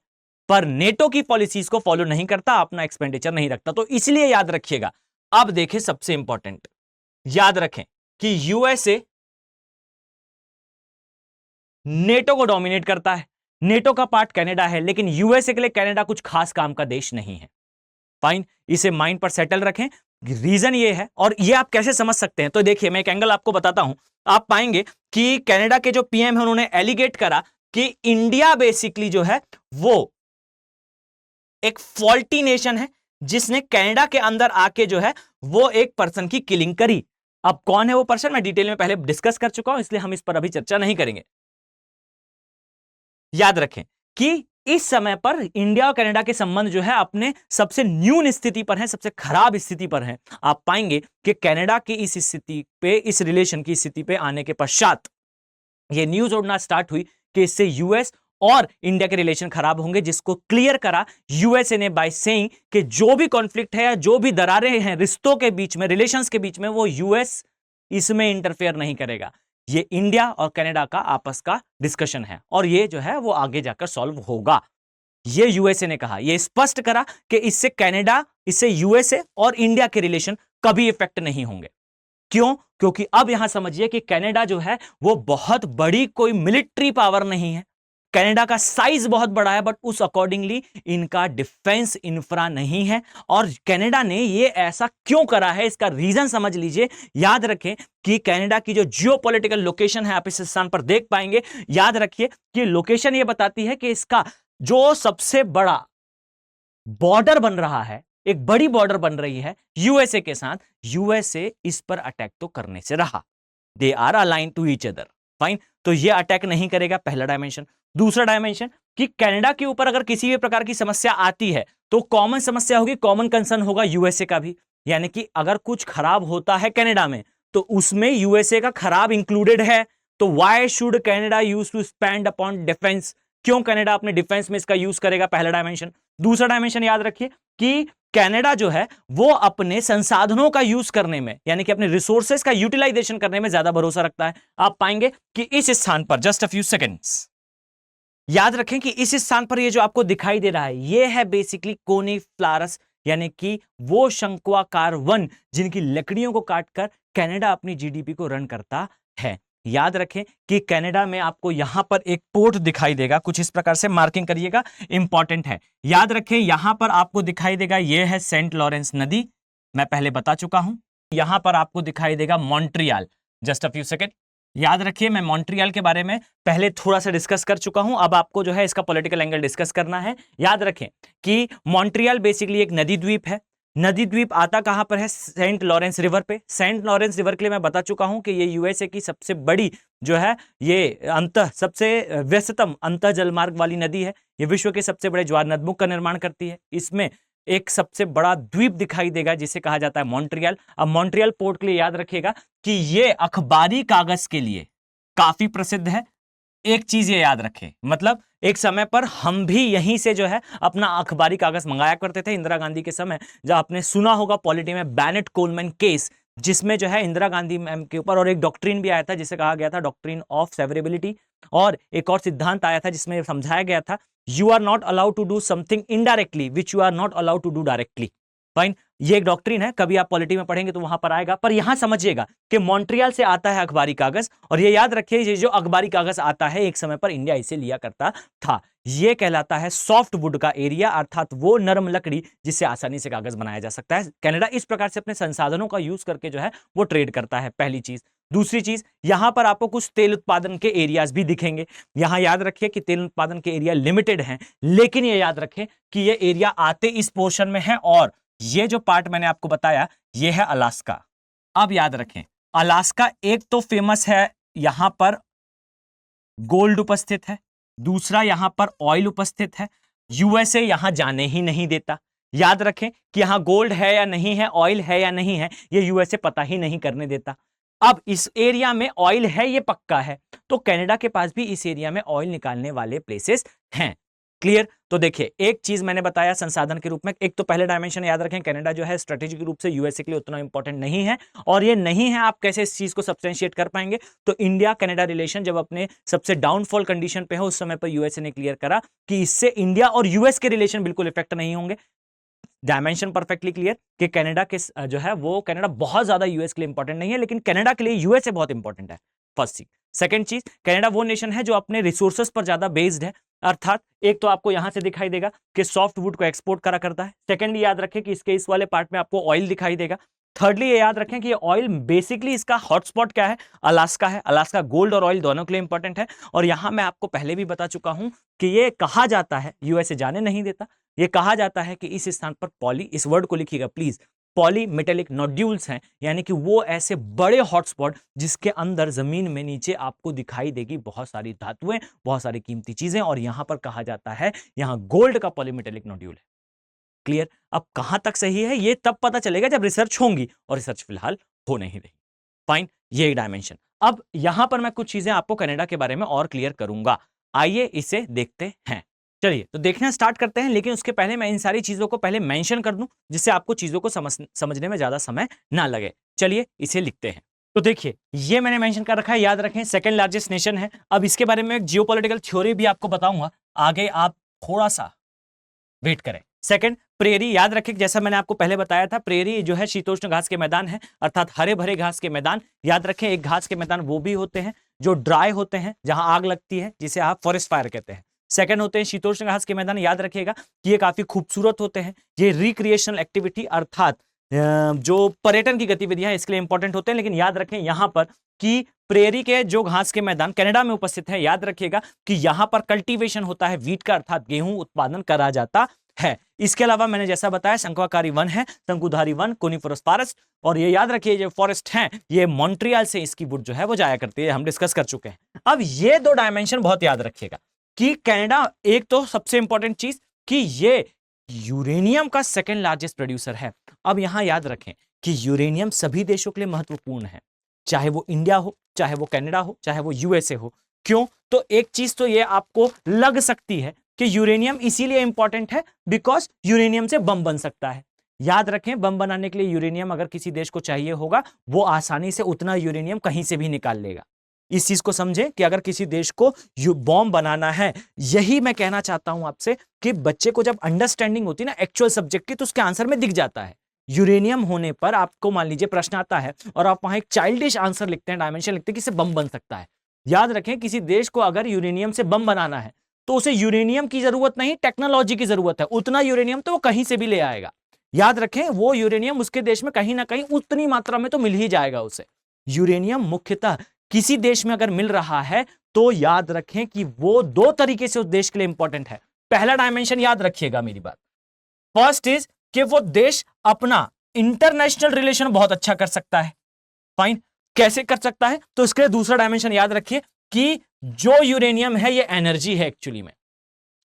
पर नेटो की पॉलिसीज को फॉलो नहीं करता, अपना एक्सपेंडिचर नहीं रखता। तो इसलिए याद रखिएगा। अब देखें सबसे इंपॉर्टेंट, याद रखें कि यूएसए नेटो को डोमिनेट करता है, नेटो का पार्ट कनाडा है, लेकिन यूएसए के लिए कनाडा कुछ खास काम का देश नहीं है। फाइन, इसे माइंड पर सेटल रखें। रीजन ये है, और ये आप कैसे समझ सकते हैं, तो देखिए मैं एक एंगल आपको बताता हूं। आप पाएंगे कि कनाडा के जो पीएम है उन्होंने एलिगेट करा कि इंडिया बेसिकली जो है वो एक फॉल्टी नेशन है जिसने कनाडा के अंदर आके जो है वो एक पर्सन की किलिंग करी। अब कौन है वो पर्सन, मैं डिटेल में पहले डिस्कस कर चुका हूं, इसलिए हम इस पर अभी चर्चा नहीं करेंगे। याद रखें कि इस समय पर इंडिया और कनाडा के संबंध जो है अपने सबसे न्यून स्थिति पर है, सबसे खराब स्थिति पर है। आप पाएंगे कि कनाडा की इस स्थिति पे, इस रिलेशन की स्थिति पे आने के पश्चात ये न्यूज उड़ना स्टार्ट हुई कि इससे यूएस और इंडिया के रिलेशन खराब होंगे, जिसको क्लियर करा यूएसए ने बाय सेइंग कि जो भी कॉन्फ्लिक्ट है या जो भी दरारें हैं रिश्तों के बीच में, रिलेशंस के बीच में, वो यूएस इसमें इंटरफेयर नहीं करेगा। ये इंडिया और कनाडा का आपस का डिस्कशन है और ये जो है वो आगे जाकर सॉल्व होगा। ये यूएसए ने कहा, ये स्पष्ट करा कि इससे कनाडा, इससे यूएसए और इंडिया के रिलेशन कभी इफेक्ट नहीं होंगे। क्यों? क्योंकि अब यहां समझिए कि कनाडा जो है वो बहुत बड़ी कोई मिलिट्री पावर नहीं है। कनाडा का साइज बहुत बड़ा है बट उस अकॉर्डिंगली इनका डिफेंस इंफ्रा नहीं है। और कनाडा ने ये ऐसा क्यों करा है, इसका रीजन समझ लीजिए। याद रखें कि कनाडा की जो जियोपॉलिटिकल लोकेशन है, आप इस स्थान पर देख पाएंगे। याद रखिए कि लोकेशन ये बताती है कि इसका जो सबसे बड़ा बॉर्डर बन रहा है, एक बड़ी बॉर्डर बन रही है यूएसए के साथ, यूएसए इस पर अटैक तो करने से रहा। They are align to each other. Fine, तो ये अटैक नहीं करेगा, पहला डायमेंशन। दूसरा डायमेंशन कि कनाडा के ऊपर अगर किसी भी प्रकार की समस्या आती है तो कॉमन समस्या होगी, कॉमन कंसर्न होगा यूएसए का भी। यानी कि अगर कुछ खराब होता है कनाडा में तो उसमें यूएसए का खराब इंक्लूडेड है। तो why should Canada use to spend upon defence, क्यों कनाडा अपने डिफेंस में इसका यूज करेगा, पहला डायमेंशन। दूसरा डायमेंशन याद रखिए कि कनाडा जो है वो अपने संसाधनों का यूज करने में, यानी कि अपने रिसोर्सेज का यूटिलाइजेशन करने में ज्यादा भरोसा रखता है। आप पाएंगे कि इस स्थान पर, जस्ट अ फ्यू सेकेंड्स, याद रखें कि इस स्थान पर ये जो आपको दिखाई दे रहा है ये है बेसिकली कोनिफ्लारस, यानी कि वो शंक्वाकार वन जिनकी लकड़ियों को काटकर कनाडा अपनी जीडीपी को रन करता है। याद रखें कि कनाडा में आपको यहां पर एक पोर्ट दिखाई देगा, कुछ इस प्रकार से मार्किंग करिएगा, इंपॉर्टेंट है। याद रखें यहां पर आपको दिखाई देगा ये है सेंट लॉरेंस नदी, मैं पहले बता चुका हूं। यहां पर आपको दिखाई देगा Montreal, just a few second. याद रखिए मैं मॉन्ट्रियल के बारे में पहले थोड़ा सा डिस्कस कर चुका हूं, अब आपको जो है इसका पॉलिटिकल एंगल डिस्कस करना है। याद रखें कि मॉन्ट्रियल बेसिकली एक नदी द्वीप है। नदी द्वीप आता कहां पर है, सेंट लॉरेंस रिवर पे। सेंट लॉरेंस रिवर के लिए मैं बता चुका हूं कि ये यूएसए की सबसे बड़ी जो है ये सबसे व्यस्ततम अंतः जलमार्ग वाली नदी है। ये विश्व के सबसे बड़े ज्वार नदमुख का निर्माण करती है। इसमें एक सबसे बड़ा द्वीप दिखाई देगा जिसे कहा जाता है मॉन्ट्रियल। अब मॉन्ट्रियल पोर्ट के लिए याद रखिएगा कि ये अखबारी कागज के लिए काफी प्रसिद्ध है। एक चीज ये याद रखें, मतलब एक समय पर हम भी यहीं से जो है अपना अखबारी कागज मंगाया करते थे। इंदिरा गांधी के समय जब आपने सुना होगा पॉलिटी में बैनेट कोलमैन केस, जिसमें जो है इंदिरा गांधी मैम के ऊपर और एक डॉक्ट्रिन भी आया था जिसे कहा गया था डॉक्ट्रिन ऑफ सेवरेबिलिटी, और एक और सिद्धांत आया था जिसमें समझाया गया था you are not allowed to do something indirectly which you are not allowed to do directly. Fine, ये एक डॉक्ट्रिन है, कभी आप पॉलिटी में पढ़ेंगे तो वहां पर आएगा। पर यहां समझिएगा कि मॉन्ट्रियल से आता है अखबारी कागज, और ये याद रखिए ये जो अखबारी कागज आता है एक समय पर इंडिया इसे लिया करता था। ये कहलाता है सॉफ्ट वुड का एरिया, अर्थात वो नरम लकड़ी जिससे आसानी से कागज बनाया जा सकता है। कनाडा इस प्रकार से अपने संसाधनों का यूज करके जो है वो ट्रेड करता है, पहली चीज। दूसरी चीज, यहां पर आपको कुछ तेल उत्पादन के एरियाज भी दिखेंगे। यहां याद रखिए कि तेल उत्पादन के एरिया लिमिटेड हैं, लेकिन ये याद रखें कि ये एरिया आते इस पोर्शन में है, और ये जो पार्ट मैंने आपको बताया ये है अलास्का। अब याद रखें अलास्का एक तो फेमस है, यहां पर गोल्ड उपस्थित है, दूसरा यहां पर ऑयल उपस्थित है। यूएसए यहां जाने ही नहीं देता। याद रखें कि यहां गोल्ड है या नहीं है, ऑयल है या नहीं है, ये यूएसए पता ही नहीं करने देता। अब इस एरिया में ऑयल है ये पक्का है, तो कनाडा के पास भी इस एरिया में ऑयल निकालने वाले प्लेसेस हैं। क्लियर? तो देखिए एक चीज मैंने बताया संसाधन के रूप में, एक तो पहले डायमेंशन याद रखें, कनाडा जो है स्ट्रेटेजिक रूप से यूएसए के लिए उतना इंपॉर्टेंट नहीं है, और ये नहीं है आप कैसे इस चीज को सब्सटेंशिएट कर पाएंगे? तो इंडिया कनाडा रिलेशन जब अपने सबसे डाउनफॉल कंडीशन पे हो उस समय पर यूएसए ने क्लियर करा कि इससे इंडिया और यूएस के रिलेशन बिल्कुल इफेक्ट नहीं होंगे। डायमेंशन परफेक्टली क्लियर कि कनाडा के जो है वो कनाडा बहुत ज्यादा यूएस के लिए इंपॉर्टेंट नहीं है, लेकिन कनाडा के लिए यूएसए बहुत इंपॉर्टेंट है। फर्स्ट चीज। सेकंड चीज, कनाडा वो नेशन है जो अपने रिसोर्सेज पर ज्यादा बेस्ड है, अर्थात एक तो आपको यहां से दिखाई देगा कि सॉफ्ट वुड को एक्सपोर्ट करा करता है। सेकंडली याद रखें कि इसके इस वाले पार्ट में आपको ऑयल दिखाई देगा। थर्डली ये याद रखें कि ये ऑयल बेसिकली इसका हॉटस्पॉट क्या है? अलास्का है। अलास्का गोल्ड और ऑयल दोनों के लिए इंपॉर्टेंट है, और यहां मैं आपको पहले भी बता चुका हूं कि ये कहा जाता है, यूएसए जाने नहीं देता, ये कहा जाता है कि इस स्थान पर पॉली, इस वर्ड को लिखिएगा प्लीज, पॉली मेटेलिक नोड्यूल्स हैं, यानी कि वो ऐसे बड़े हॉटस्पॉट जिसके अंदर जमीन में नीचे आपको दिखाई देगी बहुत सारी धातुएं, बहुत सारी कीमती चीजें, और यहां पर कहा जाता है यहां गोल्ड का पॉलीमेटेलिक नोड्यूल है। क्लियर? अब कहां तक सही है ये तब पता चलेगा जब रिसर्च होंगी, और रिसर्च फिलहाल हो नहीं रही। फाइन, ये एक डायमेंशन। अब यहां पर मैं कुछ चीजें आपको कनाडा के बारे में और क्लियर करूंगा, आइए इसे देखते हैं। चलिए तो देखना स्टार्ट करते हैं, लेकिन उसके पहले मैं इन सारी चीजों को पहले मेंशन कर दूं जिससे आपको चीजों को समझने में ज्यादा समय ना लगे। चलिए इसे लिखते हैं। तो देखिए ये मैंने मेंशन कर रखा है, याद रखें सेकंड लार्जेस्ट नेशन है। अब इसके बारे में एक जियोपॉलिटिकल थ्योरी भी आपको बताऊंगा, आगे आप थोड़ा सा वेट करें। सेकंड, प्रेरी, याद रखें जैसा मैंने आपको पहले बताया था, प्रेरी जो है शीतोष्ण घास के मैदान है, अर्थात हरे भरे घास के मैदान। याद रखें एक घास के मैदान वो भी होते हैं जो ड्राई होते हैं, जहां आग लगती है, जिसे आप फॉरेस्ट फायर कहते हैं। सेकंड होते हैं शीतोष्ण घास के मैदान। याद रखिएगा कि ये काफी खूबसूरत होते हैं, ये रिक्रिएशनल एक्टिविटी अर्थात जो पर्यटन की गतिविधियां इसके लिए इंपॉर्टेंट होते हैं। लेकिन याद रखें यहां पर कि प्रेरी के जो घास के मैदान कनाडा में उपस्थित है, याद रखिएगा कि यहां पर कल्टीवेशन होता है वीट का, अर्थात गेहूं उत्पादन करा जाता है। इसके अलावा मैंने जैसा बताया शंकुआकारी वन है, शंकुधारी वन, कोनिफरस फॉरेस्ट, और ये याद रखिए जो फॉरेस्ट हैं ये मॉन्ट्रियल से इसकी वुड जो है वो जाया करती है, हम डिस्कस कर चुके हैं। अब ये दो डायमेंशन बहुत याद रखिएगा कि कनाडा एक तो सबसे इंपॉर्टेंट चीज कि ये यूरेनियम का सेकंड लार्जेस्ट प्रोड्यूसर है। अब यहां याद रखें कि यूरेनियम सभी देशों के लिए महत्वपूर्ण है, चाहे वो इंडिया हो, चाहे वो कनाडा हो, चाहे वो यूएसए हो। क्यों? तो एक चीज तो ये आपको लग सकती है कि यूरेनियम इसीलिए इंपॉर्टेंट है बिकॉज यूरेनियम से बम बन सकता है। याद रखें बम बनाने के लिए यूरेनियम अगर किसी देश को चाहिए होगा, वो आसानी से उतना यूरेनियम कहीं से भी निकाल लेगा। इस चीज को समझें कि अगर किसी देश को बॉम्ब बनाना है, यही मैं कहना चाहता हूं आपसे कि बच्चे को जब अंडरस्टैंडिंग होती है ना एक्चुअल सब्जेक्ट की, तो उसके आंसर में दिख जाता है। यूरेनियम होने पर आपको मान लीजिए प्रश्न आता है और आप वहां एक चाइल्डिश आंसर लिखते हैं, डायमेंशन लिखते हैं कि इससे बम बन सकता है। याद रखें किसी देश को अगर यूरेनियम से बम बनाना है तो उसे यूरेनियम की जरूरत नहीं, टेक्नोलॉजी की जरूरत है। उतना यूरेनियम तो वो कहीं से भी ले आएगा। याद रखें वो यूरेनियम उसके देश में कहीं ना कहीं उतनी मात्रा में तो मिल ही जाएगा उसे। यूरेनियम मुख्यतः किसी देश में अगर मिल रहा है तो याद रखें कि वो दो तरीके से उस देश के लिए इंपॉर्टेंट है। पहला डायमेंशन याद रखिएगा मेरी बात, फर्स्ट इज कि वो देश अपना इंटरनेशनल रिलेशन बहुत अच्छा कर सकता है। फाइन, कैसे कर सकता है? तो इसके लिए दूसरा डायमेंशन याद रखिए कि जो यूरेनियम है ये एनर्जी है एक्चुअली में।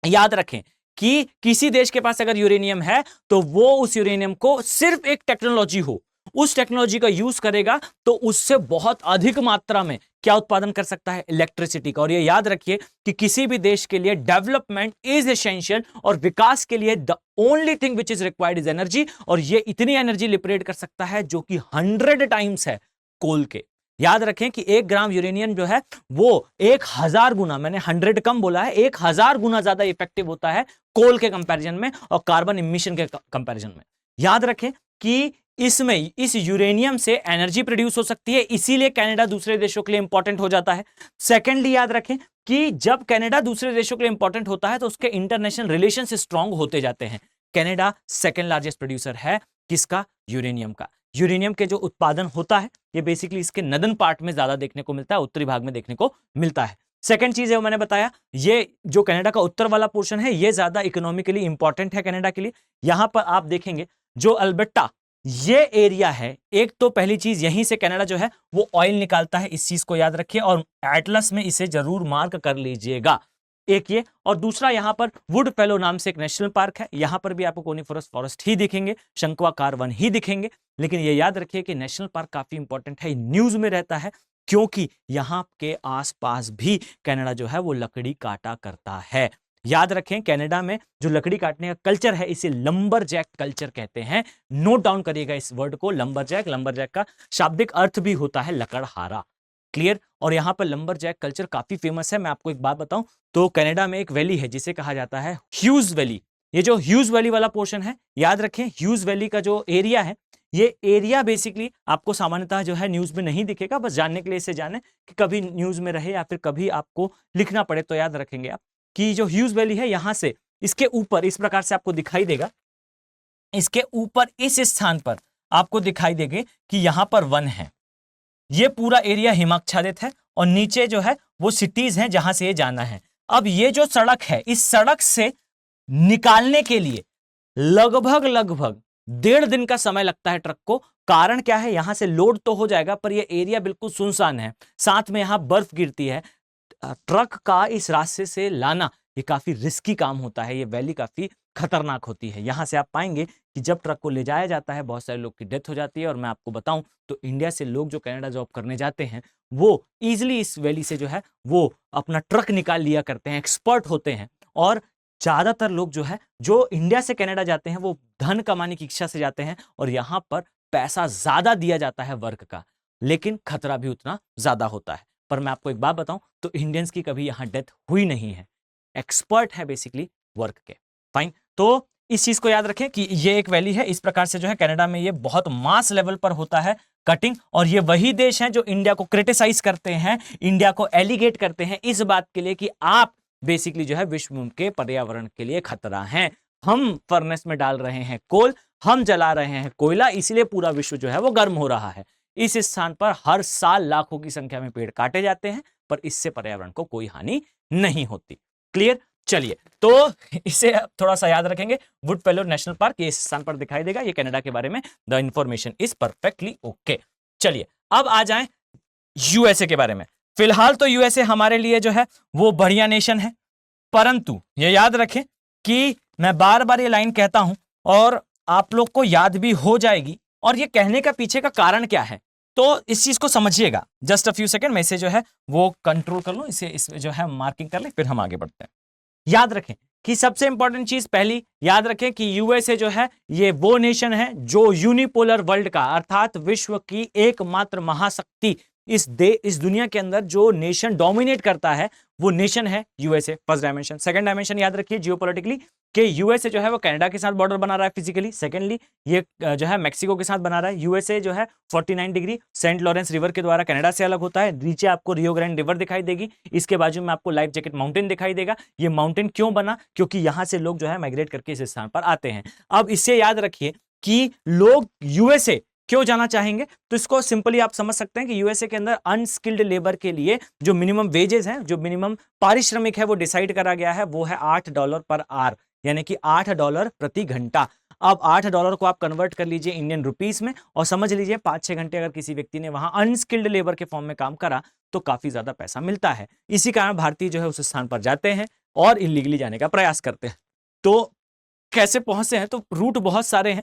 याद रखें कि किसी देश के पास अगर यूरेनियम है तो वो उस यूरेनियम को सिर्फ एक टेक्नोलॉजी हो उस टेक्नोलॉजी का यूज करेगा तो उससे बहुत अधिक मात्रा में क्या उत्पादन कर सकता है, इलेक्ट्रिसिटी का। और ये याद रखिए कि किसी भी देश के लिए डेवलपमेंट इज एसेंशियल, और विकास के लिए the only thing which is required is energy, और ये इतनी एनर्जी लिबरेट कर सकता है जो कि 100 टाइम्स है कोल के। याद रखें कि 1 ग्राम यूरेनियम जो है वो 1000 गुना, मैंने 100 कम बोला है, 1000 गुना ज्यादा इफेक्टिव होता है कोल के कंपैरिजन में और कार्बन इमिशन के कंपैरिजन में। याद रखें कि इसमें इस यूरेनियम से एनर्जी प्रोड्यूस हो सकती है, इसीलिए कनाडा दूसरे देशों के लिए इंपॉर्टेंट हो जाता है। सेकेंडली याद रखें कि जब कनाडा दूसरे देशों के लिए इंपॉर्टेंट होता है तो उसके इंटरनेशनल रिलेशन स्ट्रांग होते जाते हैं। कनाडा सेकेंड लार्जेस्ट प्रोड्यूसर है किसका, यूरेनियम का। यूरेनियम के जो उत्पादन होता है ये बेसिकली इसके नदन पार्ट में ज्यादा देखने को मिलता है, उत्तरी भाग में देखने को मिलता है। सेकंड चीज है वो मैंने बताया, ये जो कनाडा का उत्तर वाला पोर्शन है ये ज्यादा इकोनॉमिकली इंपॉर्टेंट है कनाडा के लिए। यहां पर आप देखेंगे जो अल्बर्टा ये एरिया है, एक तो पहली चीज यहीं से कनाडा जो है वो ऑयल निकालता है, इस चीज को याद रखिए और एटलस में इसे जरूर मार्क कर लीजिएगा। एक ये, और दूसरा यहां पर वुड फेलो नाम से एक नेशनल पार्क है, यहां पर भी आपको कोनिफरस फॉरेस्ट ही दिखेंगे, शंक्वाकार वन ही दिखेंगे। लेकिन ये याद रखिए कि नेशनल पार्क काफी इंपॉर्टेंट है, न्यूज में रहता है क्योंकि यहां के आसपास भी कनाडा जो है वो लकड़ी काटा करता है। याद रखें कनाडा में जो लकड़ी काटने का कल्चर है इसे लंबरजैक कल्चर कहते हैं। नोट डाउन करिएगा इस वर्ड को, लंबरजैक। लंबरजैक का शाब्दिक अर्थ भी होता है लकड़हारा। क्लियर। और यहां पर लंबरजैक कल्चर काफी फेमस है। मैं आपको एक बात बताऊं तो कनाडा में एक वैली है जिसे कहा जाता है ह्यूज वैली। ये जो ह्यूज वैली वाला पोर्शन है, याद रखें ह्यूज वैली का जो एरिया है, ये एरिया बेसिकली आपको सामान्यतः जो है न्यूज में नहीं दिखेगा, बस जानने के लिए इसे जाने कि कभी न्यूज में रहे या फिर कभी आपको लिखना पड़े तो याद रखेंगे आप कि जो ह्यूज वैली है यहां से इसके ऊपर इस प्रकार से आपको दिखाई देगा, इसके ऊपर इस स्थान पर आपको दिखाई देगा कि यहां पर वन है। ये पूरा एरिया हिमाच्छादित है और नीचे जो है वो सिटीज हैं जहां से ये जाना है। अब ये जो सड़क है, इस सड़क से निकालने के लिए लगभग 1.5 दिन का समय लगता है ट्रक को। कारण क्या है, यहां से लोड तो हो जाएगा पर ये एरिया बिल्कुल सुनसान है, साथ में यहां बर्फ गिरती है। ट्रक का इस रास्ते से लाना ये काफी रिस्की काम होता है, ये वैली काफी खतरनाक होती है। यहां से आप पाएंगे कि जब ट्रक को ले जाया जाता है बहुत सारे लोग की डेथ हो जाती है। और मैं आपको बताऊं तो इंडिया से लोग जो कनाडा जॉब करने जाते हैं वो इजिली इस वैली से जो है वो अपना ट्रक निकाल लिया करते हैं, एक्सपर्ट होते हैं। और ज्यादातर लोग जो है जो इंडिया से कनाडा जाते हैं वो धन कमाने की इच्छा से जाते हैं और यहां पर पैसा ज्यादा दिया जाता है वर्क का, लेकिन खतरा भी उतना ज्यादा होता है। पर मैं आपको एक बात बताऊं तो इंडियंस की कभी यहां डेथ हुई नहीं है, एक्सपर्ट है बेसिकली वर्क के। फाइन, तो इस चीज को याद रखें कि ये एक वैली है। इस प्रकार से जो है कनाडा में ये बहुत मास लेवल पर होता है कटिंग। और ये वही देश हैं जो इंडिया को क्रिटिसाइज करते हैं, इंडिया को एलिगेट करते हैं इस बात के लिए कि आप बेसिकली जो है विश्व के पर्यावरण के लिए खतरा हैं। हम फर्नेस में डाल रहे हैं कोल, हम जला रहे हैं कोयला, इसलिए पूरा विश्व जो है वो गर्म हो रहा है। इस स्थान पर हर साल लाखों की संख्या में पेड़ काटे जाते हैं पर इससे पर्यावरण को कोई हानि नहीं होती। क्लियर। चलिए, तो इसे थोड़ा सा याद रखेंगे। वुड फेलो नेशनल पार्क ये इस स्थान पर दिखाई देगा। ये कनाडा के बारे में the information is perfectly okay. चलिए अब आ जाएं यूएसए के बारे में। फिलहाल तो यूएसए हमारे लिए जो है वो बढ़िया नेशन है, परंतु ये याद रखें कि मैं बार बार ये लाइन कहता हूं और आप लोग को याद भी हो जाएगी, और ये कहने का पीछे का कारण क्या है तो इस चीज को समझिएगा। जस्ट अ फ्यू सेकंड में इसे जो है वो कंट्रोल कर लूं, इसे इस जो है मार्किंग कर ले, फिर हम आगे बढ़ते हैं। याद रखें कि सबसे इंपॉर्टेंट चीज पहली याद रखें कि यूएसए जो है ये वो नेशन है जो यूनिपोलर वर्ल्ड का अर्थात विश्व की एकमात्र महाशक्ति इस दुनिया के अंदर जो नेशन डोमिनेट करता है वो नेशन है USA. First dimension. Second dimension याद रखिए जियोपॉलिटिकली कि यूएसए जो है वो कनाडा के साथ बॉर्डर बना रहा है फिजिकली। सेकेंडली ये जो है मैक्सिको के साथ बना रहा है। यूएसए जो है 49 डिग्री सेंट लॉरेंस रिवर के द्वारा कनाडा से अलग होता है। नीचे आपको रियो ग्रैंड रिवर दिखाई देगी, इसके बाजू में आपको लाइफ जैकेट माउंटेन दिखाई देगा। ये माउंटेन क्यों बना, क्योंकि यहां से लोग जो है माइग्रेट करके इस स्थान पर आते हैं। अब इससे याद रखिए कि लोग यूएसए क्यों जाना चाहेंगे, तो इसको सिंपली आप समझ सकते हैं कि यूएसए के अंदर अनस्किल्ड लेबर के लिए जो मिनिमम वेजेस हैं, जो मिनिमम पारिश्रमिक है वो डिसाइड करा गया है, वो है $8 पर आवर, यानी कि $8 प्रति घंटा। अब $8 को आप कन्वर्ट कर लीजिए इंडियन रुपीस में और समझ लीजिए 5-6 घंटे अगर किसी व्यक्ति ने वहां अनस्किल्ड लेबर के फॉर्म में काम करा तो काफी ज्यादा पैसा मिलता है। इसी कारण भारतीय जो है उस स्थान पर जाते हैं और इलीगली जाने का प्रयास करते हैं। तो कैसे पहुंचते हैं, तो रूट बहुत सारे हैं।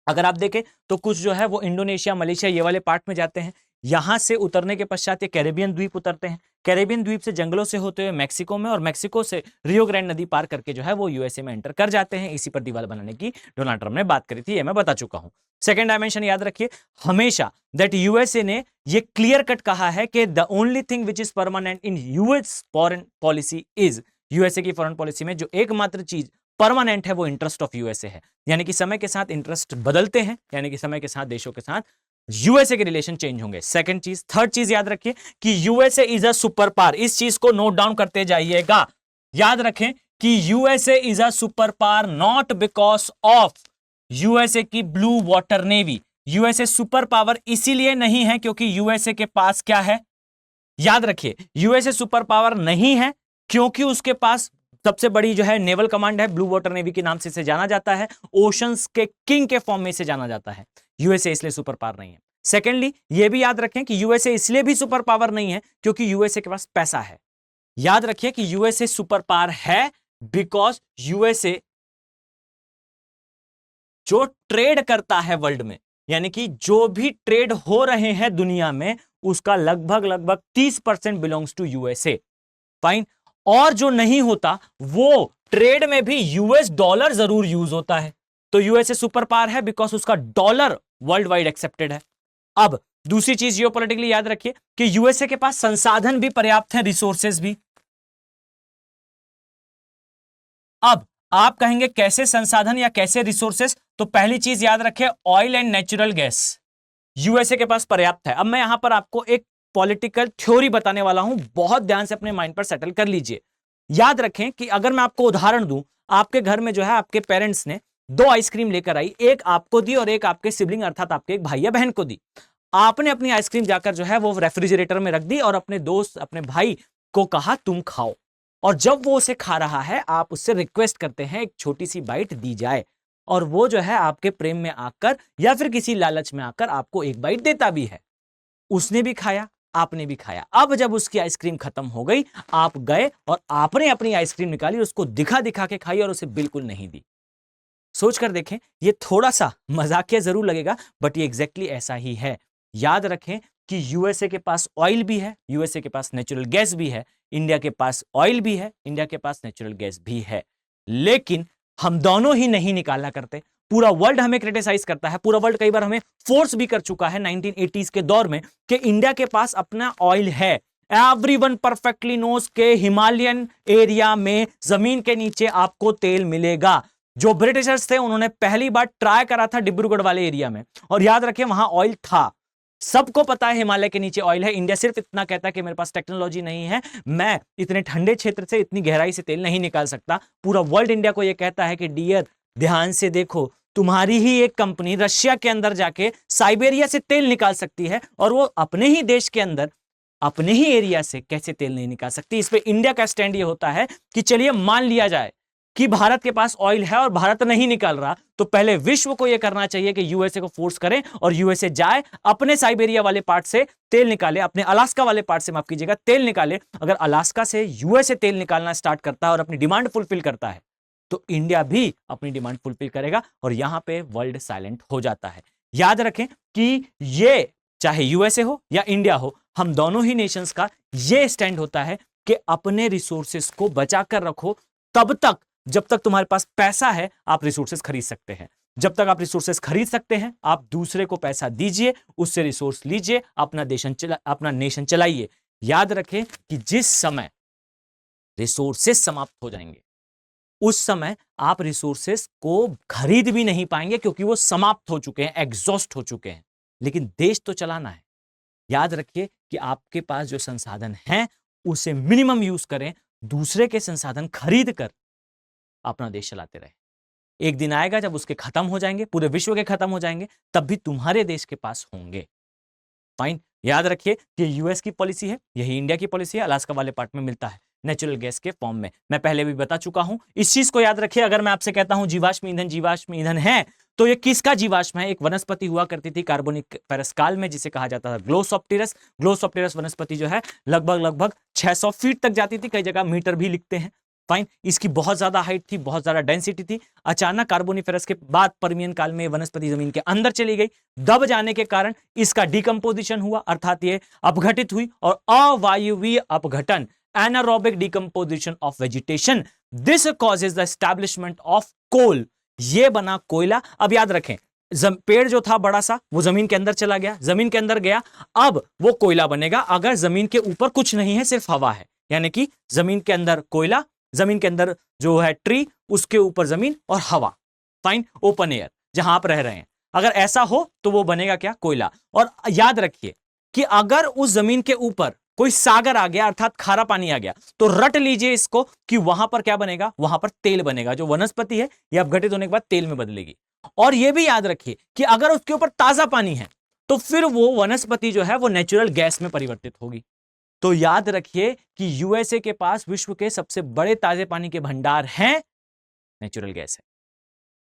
अगर आप देखें तो कुछ जो है वो इंडोनेशिया, मलेशिया ये वाले पार्ट में जाते हैं। यहां से उतरने के पश्चात ये कैरेबियन द्वीप उतरते हैं। कैरेबियन द्वीप से जंगलों से होते हुए मैक्सिको में, और मैक्सिको से रियो ग्रैंड नदी पार करके जो है वो यूएसए में एंटर कर जाते हैं। इसी पर दीवार बनाने की डोनाल्ड ट्रंप ने बात करी थी, ये मैं बता चुका हूं। सेकेंड डायमेंशन याद रखिए हमेशा, दैट यूएसए ने ये क्लियर कट कहा है कि the only thing which is permanent in US foreign policy is, USA की फॉरेन पॉलिसी में जो एकमात्र चीज परमानेंट है वो इंटरेस्ट ऑफ यूएसए है। यानी कि समय के साथ इंटरेस्ट बदलते हैं, यानी कि समय के साथ देशों के साथ यूएसए के रिलेशन चेंज होंगे। सेकंड चीज, थर्ड चीज याद रखिए कि USA is a super power. इस चीज को नोट डाउन करते जाइएगा। याद रखें कि USA is a super power not because of USA की blue water navy. USA super power इसीलिए नहीं है क्योंकि यूएसए के पास क्या है, याद रखिए यूएसए सुपर पावर नहीं है क्योंकि उसके पास सबसे बड़ी जो है नेवल कमांड है, ब्लू वाटर नेवी के नाम से इसे जाना जाता है, ओशंस के किंग के फॉर्म में इसे जाना जाता है। यूएसए इसलिए सुपर पावर नहीं है। सेकेंडली ये भी याद रखें कि यूएसए इसलिए भी सुपर पावर नहीं है क्योंकि यूएसए के पास पैसा है। याद रखिए कि यूएसए सुपर पावर है बिकॉज यूएसए जो ट्रेड करता है वर्ल्ड में, यानी कि जो भी ट्रेड हो रहे हैं दुनिया में उसका लगभग 30% बिलोंग्स टू यूएसए। फाइन। और जो नहीं होता वो ट्रेड में भी यूएस डॉलर जरूर यूज होता है। तो यूएसए सुपर पावर है बिकॉज उसका डॉलर वर्ल्ड वाइड एक्सेप्टेड है। अब दूसरी चीज जियोपॉलिटिकली याद रखिए कि यूएसए के पास संसाधन भी पर्याप्त हैं, रिसोर्सेज भी। अब आप कहेंगे कैसे संसाधन या कैसे रिसोर्सेज, तो पहली चीज याद रखें oil and natural gas USA के पास पर्याप्त है। अब मैं यहां पर आपको एक पॉलिटिकल थ्योरी बताने वाला हूं, बहुत ध्यान से अपने माइंड पर सेटल कर लीजिए। याद रखें कि अगर मैं आपको उदाहरण दूं, आपके घर में जो है आपके पेरेंट्स ने 2 आइसक्रीम लेकर आई, एक आपको दी और एक आपके सिबलिंग अर्थात आपके एक भाई या बहन को दी। आपने अपनी आइसक्रीम जाकर जो है वो रेफ्रिजरेटर में रख दी और अपने दोस्त अपने भाई को कहा तुम खाओ, और जब वो उसे खा रहा है आप उससे रिक्वेस्ट करते हैं एक छोटी सी बाइट दी जाए, और वो जो है आपके प्रेम में आकर या फिर किसी लालच में आकर आपको एक बाइट देता भी है। उसने भी खाया, आपने भी खाया। अब जब उसकी आइसक्रीम खत्म हो गई, आप गए और आपने अपनी आइसक्रीम निकाली, उसको दिखा दिखा के खाई और उसे बिल्कुल नहीं दी। सोच कर देखें, ये थोड़ा सा मजाकिया जरूर लगेगा बट ये एग्जैक्टली ऐसा ही है। याद रखें कि यूएसए के पास ऑयल भी है, यूएसए के पास नेचुरल गैस भी है, इंडिया के पास ऑयल भी है, इंडिया के पास नेचुरल गैस भी है, लेकिन हम दोनों ही नहीं निकालना करते। पूरा वर्ल्ड हमें क्रिटिसाइज करता है, पूरा वर्ल्ड कई बार हमें फोर्स भी कर चुका है 1980s के दौर में कि इंडिया के पास अपना ऑयल है। एवरीवन परफेक्टली नोस के हिमालयन एरिया में जमीन के नीचे आपको तेल मिलेगा। जो ब्रिटिशर्स थे उन्होंने पहली बार ट्राई करा था डिब्रूगढ़ वाले एरिया में, और याद रखें वहां ऑयल था। सबको पता है हिमालय के नीचे ऑयल है। इंडिया सिर्फ इतना कहता है कि मेरे पास टेक्नोलॉजी नहीं है, मैं इतने ठंडे क्षेत्र से इतनी गहराई से तेल नहीं निकाल सकता। पूरा वर्ल्ड इंडिया को यह कहता है कि डियर ध्यान से देखो, तुम्हारी ही एक कंपनी रशिया के अंदर जाके साइबेरिया से तेल निकाल सकती है, और वो अपने ही देश के अंदर अपने ही एरिया से कैसे तेल नहीं निकाल सकती। इस पे इंडिया का स्टैंड ये होता है कि चलिए मान लिया जाए कि भारत के पास ऑयल है और भारत नहीं निकाल रहा, तो पहले विश्व को यह करना चाहिए कि यूएसए को फोर्स करें और यूएसए जाए अपने साइबेरिया वाले पार्ट से तेल निकाले, अपने अलास्का वाले पार्ट से माफ कीजिएगा तेल निकाले। अगर अलास्का से यूएसए तेल निकालना स्टार्ट करता है और अपनी डिमांड फुलफिल करता है तो इंडिया भी अपनी डिमांड फुलफिल करेगा, और यहां पे वर्ल्ड साइलेंट हो जाता है। याद रखें कि ये चाहे यूएसए हो या इंडिया हो, हम दोनों ही नेशंस का ये स्टैंड होता है कि अपने रिसोर्सेस को बचाकर रखो। तब तक जब तक तुम्हारे पास पैसा है आप रिसोर्सेस खरीद सकते हैं। जब तक आप रिसोर्सेस खरीद सकते हैं आप दूसरे को पैसा दीजिए, उससे रिसोर्स लीजिए, अपना नेशन चलाइए। याद रखें कि जिस समय रिसोर्सेस समाप्त हो जाएंगे उस समय आप रिसोर्सेस को खरीद भी नहीं पाएंगे क्योंकि वो समाप्त हो चुके हैं, एग्जॉस्ट हो चुके हैं। लेकिन देश तो चलाना है। याद रखिए कि आपके पास जो संसाधन हैं उसे मिनिमम यूज करें, दूसरे के संसाधन खरीद कर अपना देश चलाते रहे। एक दिन आएगा जब उसके खत्म हो जाएंगे, पूरे विश्व के खत्म हो जाएंगे, तब भी तुम्हारे देश के पास होंगे। फाइन। याद रखिए कि यूएस की पॉलिसी है, यही इंडिया की पॉलिसी है, अलास्का वाले पार्ट में मिलता है नेचुरल गैस के फॉर्म में। मैं पहले भी बता चुका हूं, इस चीज को याद रखिए। अगर मैं आपसे कहता हूं जीवाश्म ईंधन है, तो ये किसका जीवाश्म है? एक वनस्पति हुआ करती थी कार्बोनिक पेरस्काल में जिसे कहा जाता था ग्लोसॉप्टेरस। ग्लोसॉप्टेरस वनस्पति जो है लगभग 600 फीट तक जाती थी, कई जगह मीटर भी लिखते हैं। फाइन, इसकी बहुत ज्यादा हाइट थी, बहुत ज्यादा डेंसिटी थी। अचानक कार्बोनिफेरस के बाद पर्मियन काल में वनस्पति जमीन के अंदर चली गई। दब जाने के कारण इसका डिकम्पोजिशन हुआ, अर्थात ये अपघटित हुई, और अवायवीय अपघटन, anaerobic decomposition of vegetation, this causes the establishment of coal, ये बना कोयला। अब याद रखें, पेड़ जो था बड़ा सा वो जमीन के अंदर चला गया, जमीन के अंदर गया, अब वो कोयला बनेगा अगर जमीन के ऊपर कुछ नहीं है, सिर्फ हवा है। यानी कि जमीन के अंदर कोयला, जमीन के अंदर जो है ट्री, उसके ऊपर जमीन और हवा, फाइन, ओपन एयर जहां आप रह रहे हैं। अगर ऐसा हो तो वो बनेगा क्या? कोयला। और याद रखिए कि अगर उस जमीन के ऊपर कोई सागर आ गया, अर्थात खारा पानी आ गया, तो रट लीजिए इसको कि वहां पर क्या बनेगा? वहां पर तेल बनेगा। जो वनस्पति है यह अपघटित होने के बाद तेल में बदलेगी। और यह भी याद रखिए कि अगर उसके ऊपर ताजा पानी है तो फिर वो वनस्पति जो है वो नेचुरल गैस में परिवर्तित होगी। तो याद रखिए कि यूएसए के पास विश्व के सबसे बड़े ताजे पानी के भंडार हैं, नेचुरल गैस है।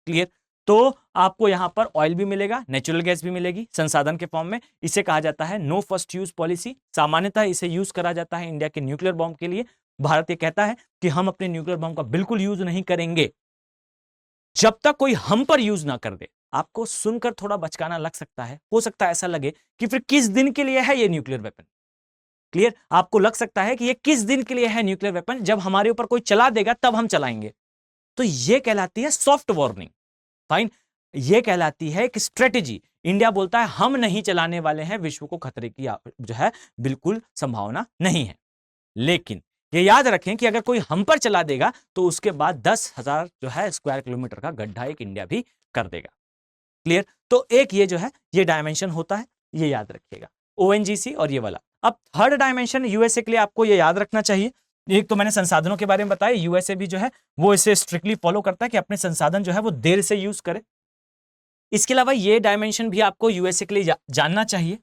क्लियर? तो आपको यहां पर ऑयल भी मिलेगा, नेचुरल गैस भी मिलेगी संसाधन के फॉर्म में। इसे कहा जाता है नो फर्स्ट यूज पॉलिसी। सामान्यतः इसे यूज करा जाता है इंडिया के न्यूक्लियर बॉम्ब के लिए। भारत ये कहता है कि हम अपने न्यूक्लियर बॉम्ब का बिल्कुल यूज नहीं करेंगे जब तक कोई हम पर यूज ना कर दे। आपको सुनकर थोड़ा बचकाना लग सकता है, हो सकता है ऐसा लगे कि फिर किस दिन के लिए है ये न्यूक्लियर वेपन। क्लियर? आपको लग सकता है कि ये किस दिन के लिए है न्यूक्लियर वेपन, जब हमारे ऊपर कोई चला देगा तब हम चलाएंगे। तो ये कहलाती है सॉफ्ट वार्निंग। फाइन, ये कहलाती है एक स्ट्रेटेजी। इंडिया बोलता है हम नहीं चलाने वाले हैं, विश्व को खतरे की जो है बिल्कुल संभावना नहीं है। लेकिन ये याद रखें कि अगर कोई हम पर चला देगा तो उसके बाद 10,000 जो है स्क्वायर किलोमीटर का गड्ढा एक इंडिया भी कर देगा। क्लियर? तो एक ये जो है ये डायमेंशन होता है, ये याद रखिएगा, ओएनजीसी और ये वाला। अब थर्ड डायमेंशन यूएसए के लिए आपको ये याद रखना चाहिए। एक तो मैंने संसाधनों के बारे में बताया, यूएसए भी जो है वो इसे स्ट्रिक्टली फॉलो करता है कि अपने संसाधन जो है वो देर से यूज करे। इसके अलावा ये डायमेंशन भी आपको यूएसए के लिए जानना चाहिए।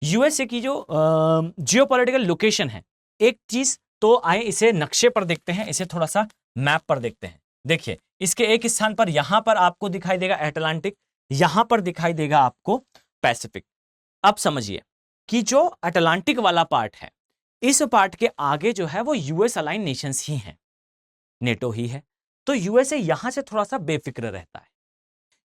यूएसए की जो जियोपॉलिटिकल लोकेशन है, एक चीज तो आए इसे नक्शे पर देखते हैं, इसे थोड़ा सा मैप पर देखते हैं। देखिए, इसके एक स्थान पर यहां पर आपको दिखाई देगा अटलांटिक, यहां पर दिखाई देगा आपको पैसिफिक। अब समझिए कि जो अटलांटिक वाला पार्ट है, इस पार्ट के आगे जो है वो यूएस अलाइन नेशंस ही हैं, नेटो ही है। तो यूएसए यहां से थोड़ा सा बेफिक्र रहता है।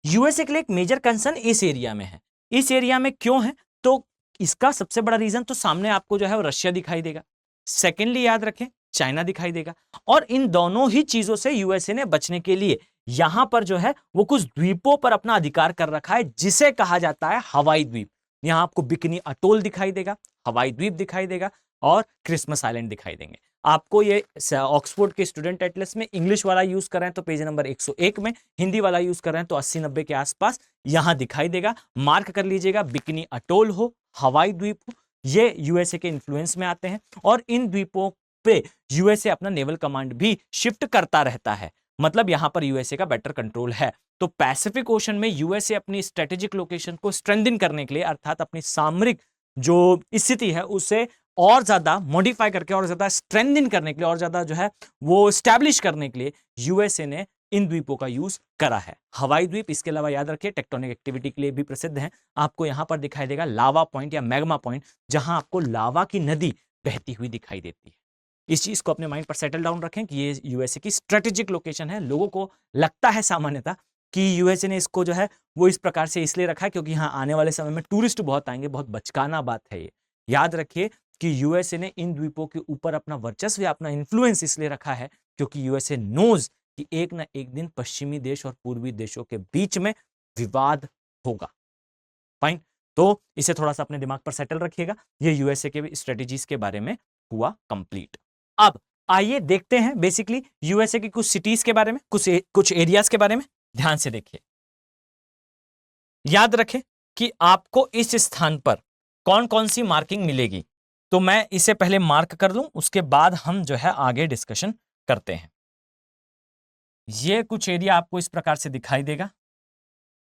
यूएसए के लिए एक मेजर कंसर्न इस एरिया में है। इस एरिया में क्यों है? तो इसका सबसे बड़ा रीजन तो सामने आपको जो है वो रशिया दिखाई देगा, सेकेंडली याद रखें चाइना दिखाई देगा। और इन दोनों ही चीजों से यूएसए ने बचने के लिए यहां पर जो है वो कुछ द्वीपों पर अपना अधिकार कर रखा है, जिसे कहा जाता है हवाई द्वीप। यहां आपको बिकनी अटोल दिखाई देगा, हवाई द्वीप दिखाई देगा और क्रिसमस आइलैंड दिखाई देंगे। आपको ये ऑक्सफोर्ड के स्टूडेंट एटलस में इंग्लिश वाला यूज कर रहे हैं तो पेज नंबर 101 में, हिंदी वाला यूज कर रहे हैं तो 80-90 के आसपास यहां दिखाई देगा। मार्क कर लीजिएगा, बिकनी अटोल हो, हवाई द्वीप हो, ये यूएसए के इन्फ्लुएंस में आते हैं। और इन द्वीपों पे यूएसए अपना नेवल कमांड भी शिफ्ट करता रहता है, मतलब यहां पर यूएसए का बेटर कंट्रोल है। तो पैसिफिक ओशन में यूएसए अपनी स्ट्रेटेजिक लोकेशन को स्ट्रेंथन करने के लिए, अर्थात अपनी सामरिक जो स्थिति है उसे और ज्यादा मॉडिफाई करके और ज्यादा स्ट्रेंथन करने के लिए और ज्यादा जो है वो स्टैब्लिश करने के लिए यूएसए ने इन द्वीपों का यूज करा है। हवाई द्वीप, इसके अलावा याद रखिए टेक्टोनिक एक्टिविटी के लिए भी प्रसिद्ध है। आपको यहां पर दिखाई देगा लावा पॉइंट या मैग्मा पॉइंट, जहां आपको लावा की नदी बहती हुई दिखाई देती है। इस चीज को अपने माइंड पर सेटल डाउन रखें कि ये यूएसए की स्ट्रेटेजिक लोकेशन है। लोगों को लगता है सामान्यतः कि यूएसए ने इसको जो है वो इस प्रकार से इसलिए रखा है क्योंकि यहाँ आने वाले समय में टूरिस्ट बहुत आएंगे। बहुत बचकाना बात है ये। याद रखिए कि यूएसए ने इन द्वीपों के ऊपर अपना वर्चस्व या अपना इन्फ्लुएंस इसलिए रखा है क्योंकि यूएसए नोज कि एक ना एक दिन पश्चिमी देश और पूर्वी देशों के बीच में विवाद होगा। फाइन, तो इसे थोड़ा सा अपने दिमाग पर सेटल रखिएगा। ये यूएसए के स्ट्रेटेजीज के बारे में हुआ कंप्लीट। अब आइए देखते हैं बेसिकली यूएसए की कुछ सिटीज के बारे में, कुछ एरियाज के बारे में। ध्यान से देखिए, याद रखें कि आपको इस स्थान पर कौन कौन सी मार्किंग मिलेगी। तो मैं इसे पहले मार्क कर लूं, उसके बाद हम जो है आगे डिस्कशन करते हैं। ये कुछ एरिया आपको इस प्रकार से दिखाई देगा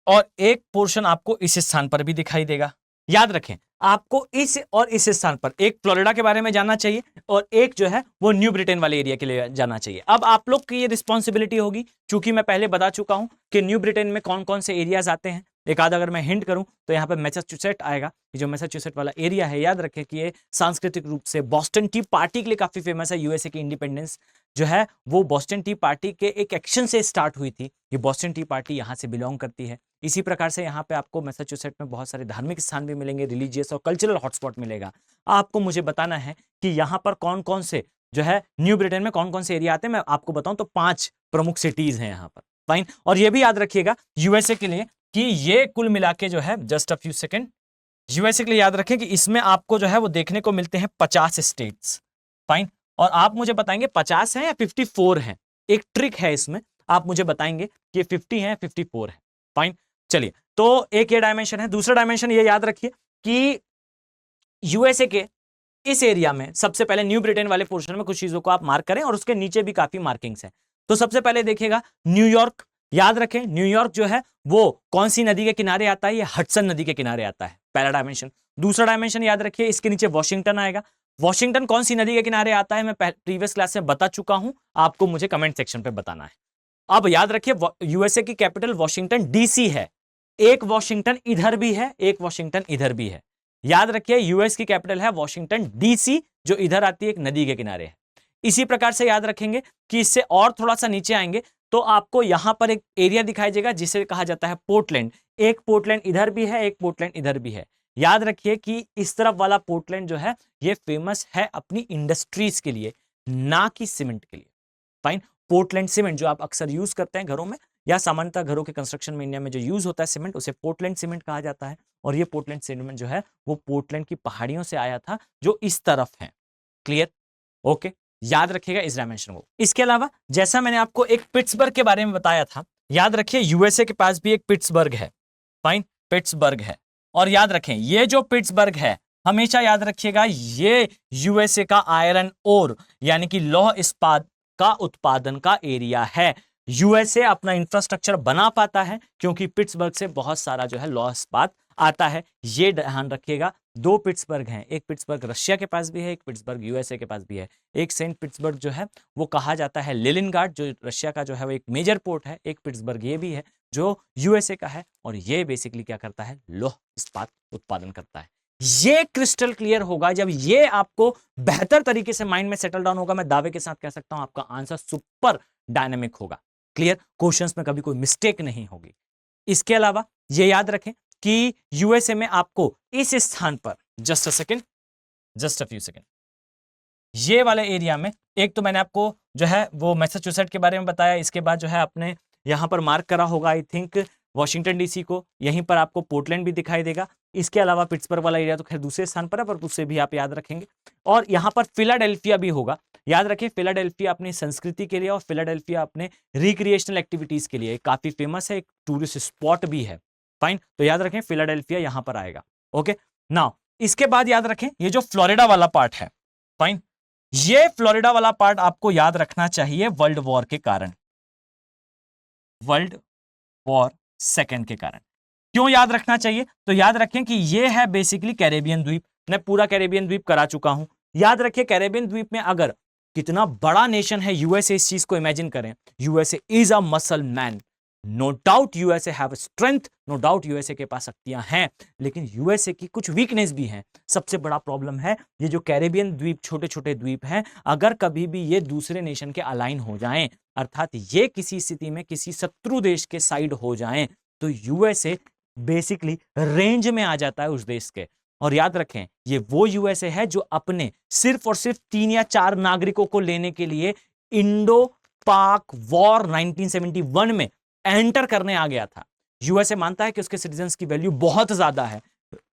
और एक पोर्शन आपको इस स्थान पर भी दिखाई देगा। याद रखें आपको इस और इस स्थान पर एक फ्लोरिडा के बारे में जानना चाहिए और एक जो है वो न्यू ब्रिटेन वाले एरिया के लिए जानना चाहिए। अब आप लोग की ये रिस्पॉन्सिबिलिटी होगी, चूंकि मैं पहले बता चुका हूं कि न्यू ब्रिटेन में कौन कौन से एरियाज आते हैं, एक आधा अगर मैं हिंट करूं तो यहाँ पे मैसाचुसेट आएगा। ये जो मैसाचुसेट वाला एरिया है, याद रखें कि ये सांस्कृतिक रूप से बॉस्टन टी पार्टी के लिए काफी फेमस है। यूएसए की इंडिपेंडेंस जो है वो बॉस्टन टी पार्टी के एक एक्शन से स्टार्ट हुई थी। ये बॉस्टन टी पार्टी यहाँ से बिलोंग करती है। इसी प्रकार से यहाँ पे आपको मैसाचुसेट में बहुत सारे धार्मिक स्थान भी मिलेंगे, रिलीजियस और कल्चरल हॉटस्पॉट मिलेगा। आपको मुझे बताना है कि यहाँ पर कौन कौन से जो है न्यू ब्रिटेन में कौन कौन से एरिया आते हैं। मैं आपको बताऊं तो 5 प्रमुख सिटीज हैं यहाँ पर। फाइन। और ये भी याद रखिएगा यूएसए के लिए कि ये कुल मिला के जो है, just a few second, USA के लिए याद रखें कि इसमें आपको जो है वो देखने को मिलते हैं 50 स्टेट्स। फाइन। और आप मुझे बताएंगे 50 है या 54 है। एक ट्रिक है इसमें, आप मुझे बताएंगे कि 50 है 54 है। फाइन। चलिए, तो एक ये डायमेंशन है। दूसरा डायमेंशन ये याद रखिए कि यूएसए के इस एरिया में सबसे पहले न्यू ब्रिटेन वाले पोर्शन में कुछ चीजों को आप मार्क करें और उसके नीचे भी काफी मार्किंग्स हैं। तो सबसे पहले देखिएगा न्यूयॉर्क, याद रखें न्यूयॉर्क जो है वो कौन सी नदी के किनारे आता है, ये हडसन नदी के किनारे आता है, पहला डायमेंशन। दूसरा डायमेंशन याद रखिए, इसके नीचे वॉशिंगटन आएगा। वॉशिंगटन कौन सी नदी के किनारे आता है मैं प्रीवियस क्लास में बता चुका हूं, आपको मुझे कमेंट सेक्शन पे बताना है। अब याद रखिए यूएसए की कैपिटल वॉशिंगटन डीसी है। एक वॉशिंगटन इधर भी है, एक वॉशिंगटन इधर भी है। याद रखिए यूएस की कैपिटल है वॉशिंगटन डीसी, जो इधर आती है एक नदी के किनारे है। इसी प्रकार से याद रखेंगे कि इससे और थोड़ा सा नीचे आएंगे तो आपको यहां पर एक एरिया दिखाई देगा जिसे कहा जाता है पोर्टलैंड। एक पोर्टलैंड इधर भी है, एक पोर्टलैंड इधर भी है। याद रखिए कि इस तरफ वाला पोर्टलैंड जो है ये फेमस है अपनी इंडस्ट्रीज के लिए, ना कि सीमेंट के लिए। फाइन। पोर्टलैंड सीमेंट जो आप अक्सर यूज करते हैं घरों में या सामान्यतः घरों के कंस्ट्रक्शन में इंडिया में जो यूज होता है सीमेंट, उसे पोर्टलैंड सीमेंट कहा जाता है। और ये पोर्टलैंड सीमेंट जो है वो पोर्टलैंड की पहाड़ियों से आया था जो इस तरफ है। क्लियर? ओके, याद रखिएगा इस डायमेंशन को। इसके अलावा जैसा मैंने आपको एक पिट्सबर्ग के बारे में बताया था, याद रखिए यूएसए के पास भी एक पिट्सबर्ग है। फाइन, पिट्सबर्ग है। और याद रखें ये जो पिट्सबर्ग है, हमेशा याद रखिएगा ये यूएसए का आयरन ओर यानी कि लौह इस्पात का उत्पादन का एरिया है। यूएसए अपना इंफ्रास्ट्रक्चर बना पाता है क्योंकि पिट्सबर्ग से बहुत सारा जो है लौह इस्पात आता है। ये ध्यान रखिएगा। 2 पिट्सबर्ग हैं, एक पिट्सबर्ग रशिया के पास भी है, एक पिट्सबर्ग यूएसए के पास भी है। एक सेंट पिट्सबर्ग जो है वो कहा जाता है लेनिनग्राड, जो रशिया का जो है वो एक मेजर पोर्ट है। एक पिट्सबर्ग ये भी है जो यूएसए का है और ये बेसिकली क्या करता है, लौह इस्पात उत्पादन करता है। ये क्रिस्टल क्लियर होगा जब ये आपको बेहतर तरीके से माइंड में सेटल डाउन होगा। मैं दावे के साथ कह सकता हूं आपका आंसर सुपर डायनामिक होगा। क्लियर? क्वेश्चंस में कभी कोई मिस्टेक नहीं होगी। इसके अलावा ये याद रखें कि यूएसए में आपको इस स्थान पर, जस्ट अ फ्यू सेकेंड, ये वाले एरिया में, एक तो मैंने आपको जो है वो मैसाचुसेट के बारे में बताया। इसके बाद जो है आपने यहां पर मार्क करा होगा आई थिंक वॉशिंगटन डीसी को, यहीं पर आपको पोर्टलैंड भी दिखाई देगा। इसके अलावा पिट्सबर्ग वाला एरिया तो खैर दूसरे स्थान पर है, पर उससे भी आप याद रखेंगे। और यहां पर फिलाडेल्फिया भी होगा। याद रखें फिलाडेल्फिया अपनी संस्कृति के लिए और फिलाडेल्फिया अपने रिक्रिएशनल एक्टिविटीज के लिए काफी फेमस है, एक टूरिस्ट स्पॉट भी है। फाइन, तो याद रखें फिलाडेल्फिया यहां पर आएगा। ओके, नाउ इसके बाद याद रखें ये जो फ्लोरिडा वाला पार्ट है। फाइन, ये फ्लोरिडा वाला पार्ट आपको याद रखना चाहिए वर्ल्ड वॉर के कारण, वर्ल्ड वॉर सेकेंड के कारण। क्यों याद रखना चाहिए? तो याद रखें कि ये है बेसिकली कैरेबियन द्वीप। मैं पूरा कैरेबियन द्वीप करा चुका हूं। याद रखिए कैरेबियन द्वीप में अगर कितना बड़ा नेशन है यूएसए, इस चीज को इमेजिन करें। USA is a muscle man. No doubt USA have strength, no doubt USA के पास शक्तियां हैं, लेकिन यूएसए की कुछ वीकनेस भी हैं। सबसे बड़ा प्रॉब्लम है ये जो कैरेबियन द्वीप, छोटे छोटे द्वीप हैं, अगर कभी भी ये दूसरे नेशन के अलाइन हो जाएं, अर्थात ये किसी स्थिति में किसी शत्रु देश के साइड हो जाएं, तो यूएसए बेसिकली रेंज में आ जाता है उस देश के। और याद रखें ये वो यूएसए है जो अपने सिर्फ और सिर्फ 3 या 4 नागरिकों को लेने के लिए इंडो पाक वॉर 1971 में एंटर करने आ गया था। यूएसए मानता है कि उसके सिटीजन्स की वैल्यू बहुत ज्यादा है।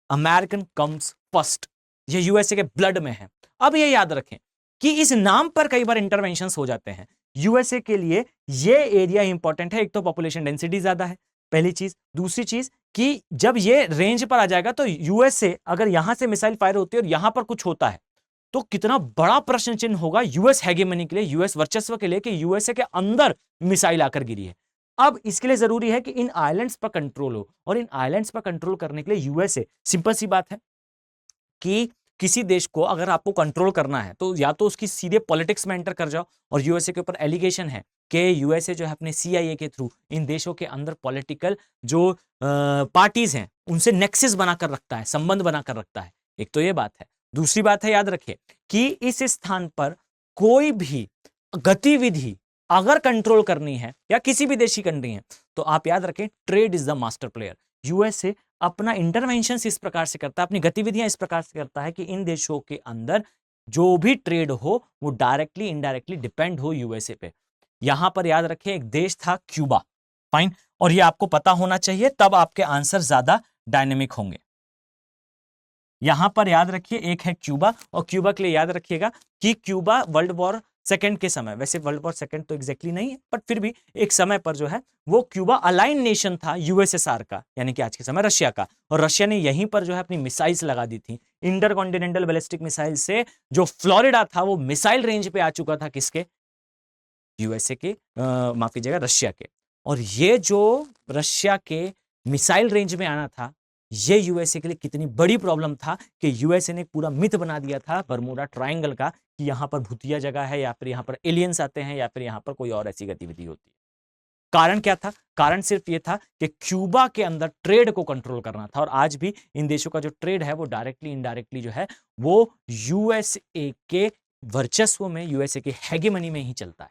अमेरिकन कम्स फर्स्ट, ये यूएसए के ब्लड में है। अब ये याद रखें कि इस नाम पर कई बार इंटरवेंशंस हो जाते हैं। यूएसए के लिए ये एरिया इंपॉर्टेंट है। एक तो पॉपुलेशन डेंसिटी ज्यादा है, पहली चीज। दूसरी चीज कि जब ये रेंज पर आ जाएगा तो यूएसए अगर यहां से मिसाइल फायर होती है और यहां पर कुछ होता है तो कितना बड़ा प्रश्न चिन्ह होगा यूएस हेगेमनी के लिए, यूएस वर्चस्व के लिए कि यूएसए के अंदर मिसाइल आकर गिरी है। अब इसके लिए जरूरी है कि इन आइलैंड्स पर कंट्रोल हो, और इन आइलैंड्स पर कंट्रोल करने के लिए यूएसए, सिंपल सी बात है कि किसी देश को अगर आपको कंट्रोल करना है तो या तो उसकी सीधे पॉलिटिक्स में एंटर कर जाओ, और यूएसए के ऊपर एलिगेशन है कि यूएसए जो है अपने CIA के थ्रू इन देशों के अंदर पॉलिटिकल जो पार्टीज हैं उनसे नेक्सस बनाकर रखता है, संबंध बनाकर रखता है। एक तो ये बात है। दूसरी बात है, याद रखिए कि इस स्थान पर कोई भी गतिविधि अगर कंट्रोल करनी है या किसी भी देश की करनी है तो आप याद रखें trade is the master player. USA अपना इंटरवेंशन इस प्रकार से करता है, अपनी गतिविधियां इस प्रकार से करता है कि इन देशों के अंदर जो भी ट्रेड हो वो डायरेक्टली इनडायरेक्टली डिपेंड हो यूएसए पे। यहां पर याद रखें एक देश था क्यूबा, फाइन, और ये आपको पता होना चाहिए, तब आपके आंसर ज्यादा डायनेमिक होंगे। यहां पर याद रखिए एक है क्यूबा, और क्यूबा के लिए याद रखिएगा कि क्यूबा वर्ल्ड वॉर सेकंड के समय, वैसे वर्ल्ड वॉर सेकंड तो एग्जैक्टली नहीं है बट फिर भी एक समय पर जो है वो क्यूबा अलाइन नेशन था यूएसएसआर का, यानी कि आज के समय रशिया का, और रशिया ने यहीं पर जो है अपनी मिसाइल्स लगा दी थी। इंटरकॉन्टिनेंटल बैलिस्टिक मिसाइल से जो फ्लोरिडा था वो मिसाइल रेंज पे आ चुका था, किसके? यूएसए के, माफ कीजिएगा रशिया के। और ये जो रशिया के मिसाइल रेंज में आना था ये यूएसए के लिए कितनी बड़ी प्रॉब्लम था कि यूएसए ने पूरा मिथ बना दिया था बरमूडा ट्रायंगल का कि यहां पर भूतिया जगह है या फिर यहां पर एलियंस आते हैं या फिर यहां पर कोई और ऐसी गतिविधि होती है। कारण क्या था? कारण सिर्फ ये था कि क्यूबा के अंदर ट्रेड को कंट्रोल करना था, और आज भी इन देशों का जो ट्रेड है वो डायरेक्टली इनडायरेक्टली जो है वो यूएसए के वर्चस्व में, यूएसए के हेगेमनी में ही चलता है।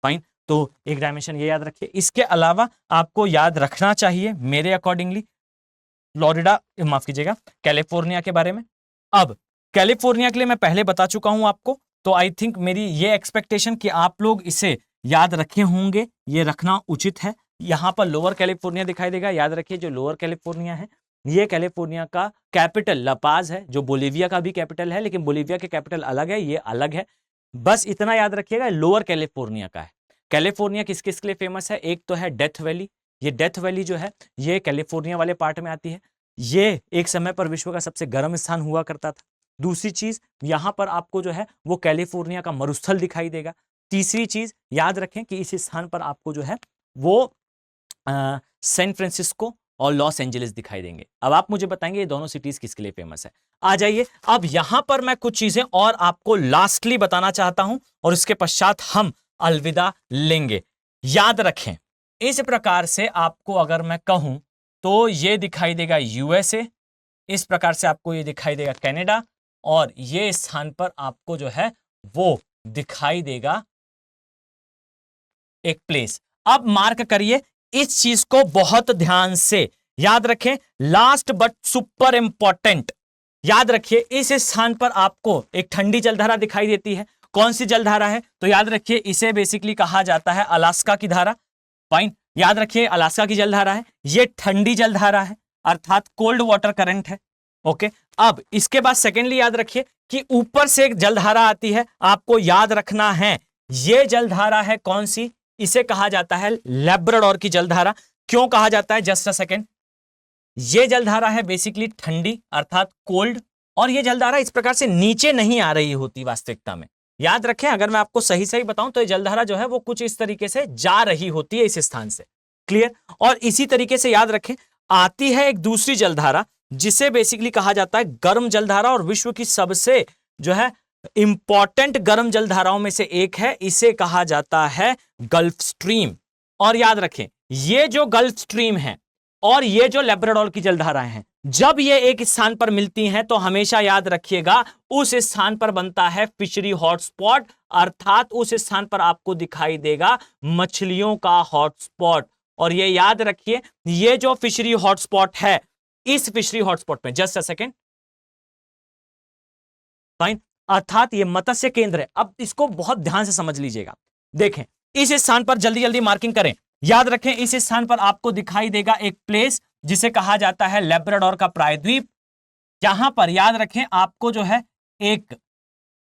फाइन, तो एक डायमेंशन ये याद रखिए। इसके अलावा आपको याद रखना चाहिए मेरे अकॉर्डिंगली फ्लोरिडा, माफ कीजिएगा कैलिफोर्निया के बारे में। अब कैलिफोर्निया के लिए मैं पहले बता चुका हूं आपको, तो आई थिंक मेरी ये एक्सपेक्टेशन कि आप लोग इसे याद रखे होंगे, ये रखना उचित है। यहां पर लोअर कैलिफोर्निया दिखाई देगा, याद रखिए जो लोअर कैलिफोर्निया है ये कैलिफोर्निया का कैपिटल लापाज है, जो बोलिविया का भी कैपिटल है, लेकिन बोलिविया के कैपिटल अलग है, ये अलग है। बस इतना याद रखिएगा लोअर कैलिफोर्निया का है। कैलिफोर्निया किस किस के लिए फेमस है? एक तो है डेथ वैली, ये डेथ वैली जो है ये कैलिफोर्निया वाले पार्ट में आती है, ये एक समय पर विश्व का सबसे गर्म स्थान हुआ करता था। दूसरी चीज यहां पर आपको जो है वो कैलिफोर्निया का मरुस्थल दिखाई देगा। तीसरी चीज याद रखें कि इस स्थान पर आपको जो है वो सैन फ्रांसिस्को और लॉस एंजलिस दिखाई देंगे। अब आप मुझे बताएंगे ये दोनों सिटीज किसके लिए फेमस है। आ जाइए, अब यहां पर मैं कुछ चीजें और आपको लास्टली बताना चाहता हूं और इसके पश्चात हम अलविदा लेंगे। याद रखें इस प्रकार से आपको अगर मैं कहूं तो ये दिखाई देगा यूएसए, इस प्रकार से आपको ये दिखाई देगा कनाडा, और ये स्थान पर आपको जो है वो दिखाई देगा एक प्लेस। अब मार्क करिए इस चीज को बहुत ध्यान से, याद रखें लास्ट बट सुपर इंपॉर्टेंट, याद रखिए इस स्थान पर आपको एक ठंडी जलधारा दिखाई देती है। कौन सी जलधारा है? तो याद रखिए इसे बेसिकली कहा जाता है अलास्का की धारा। फाइन, याद रखिए अलास्का की जलधारा है, ये ठंडी जलधारा है अर्थात कोल्ड वाटर करंट है। ओके, अब इसके बाद सेकेंडली याद रखिए कि ऊपर से एक जलधारा आती है, आपको याद रखना है ये जलधारा है कौन सी? इसे कहा जाता है लैब्राडोर की जलधारा। क्यों कहा जाता है? जस्ट अ सेकेंड, ये जलधारा है बेसिकली ठंडी अर्थात कोल्ड, और ये जलधारा इस प्रकार से नीचे नहीं आ रही होती वास्तविकता में। याद रखें अगर मैं आपको सही सही बताऊं तो ये जलधारा जो है वो कुछ इस तरीके से जा रही होती है इस स्थान से, क्लियर। और इसी तरीके से याद रखें आती है एक दूसरी जलधारा जिसे बेसिकली कहा जाता है गर्म जलधारा, और विश्व की सबसे जो है इंपॉर्टेंट गर्म जलधाराओं में से एक है, इसे कहा जाता है गल्फ स्ट्रीम। और याद रखें ये जो गल्फ स्ट्रीम है और ये जो लैब्राडोर की जलधाराएं हैं, जब ये एक स्थान पर मिलती हैं तो हमेशा याद रखिएगा उस स्थान पर बनता है फिशरी हॉटस्पॉट, अर्थात उस स्थान पर आपको दिखाई देगा मछलियों का हॉटस्पॉट। और ये याद रखिए ये जो फिशरी हॉटस्पॉट है, इस फिशरी हॉटस्पॉट में जस्ट अ सेकेंड, फाइन, अर्थात ये मत्स्य केंद्र है। अब इसको बहुत ध्यान से समझ लीजिएगा, देखें इस स्थान पर जल्दी जल्दी मार्किंग करें। याद रखें इस स्थान पर आपको दिखाई देगा एक प्लेस जिसे कहा जाता है लैब्राडोर का प्रायद्वीप। यहां पर याद रखें आपको जो है एक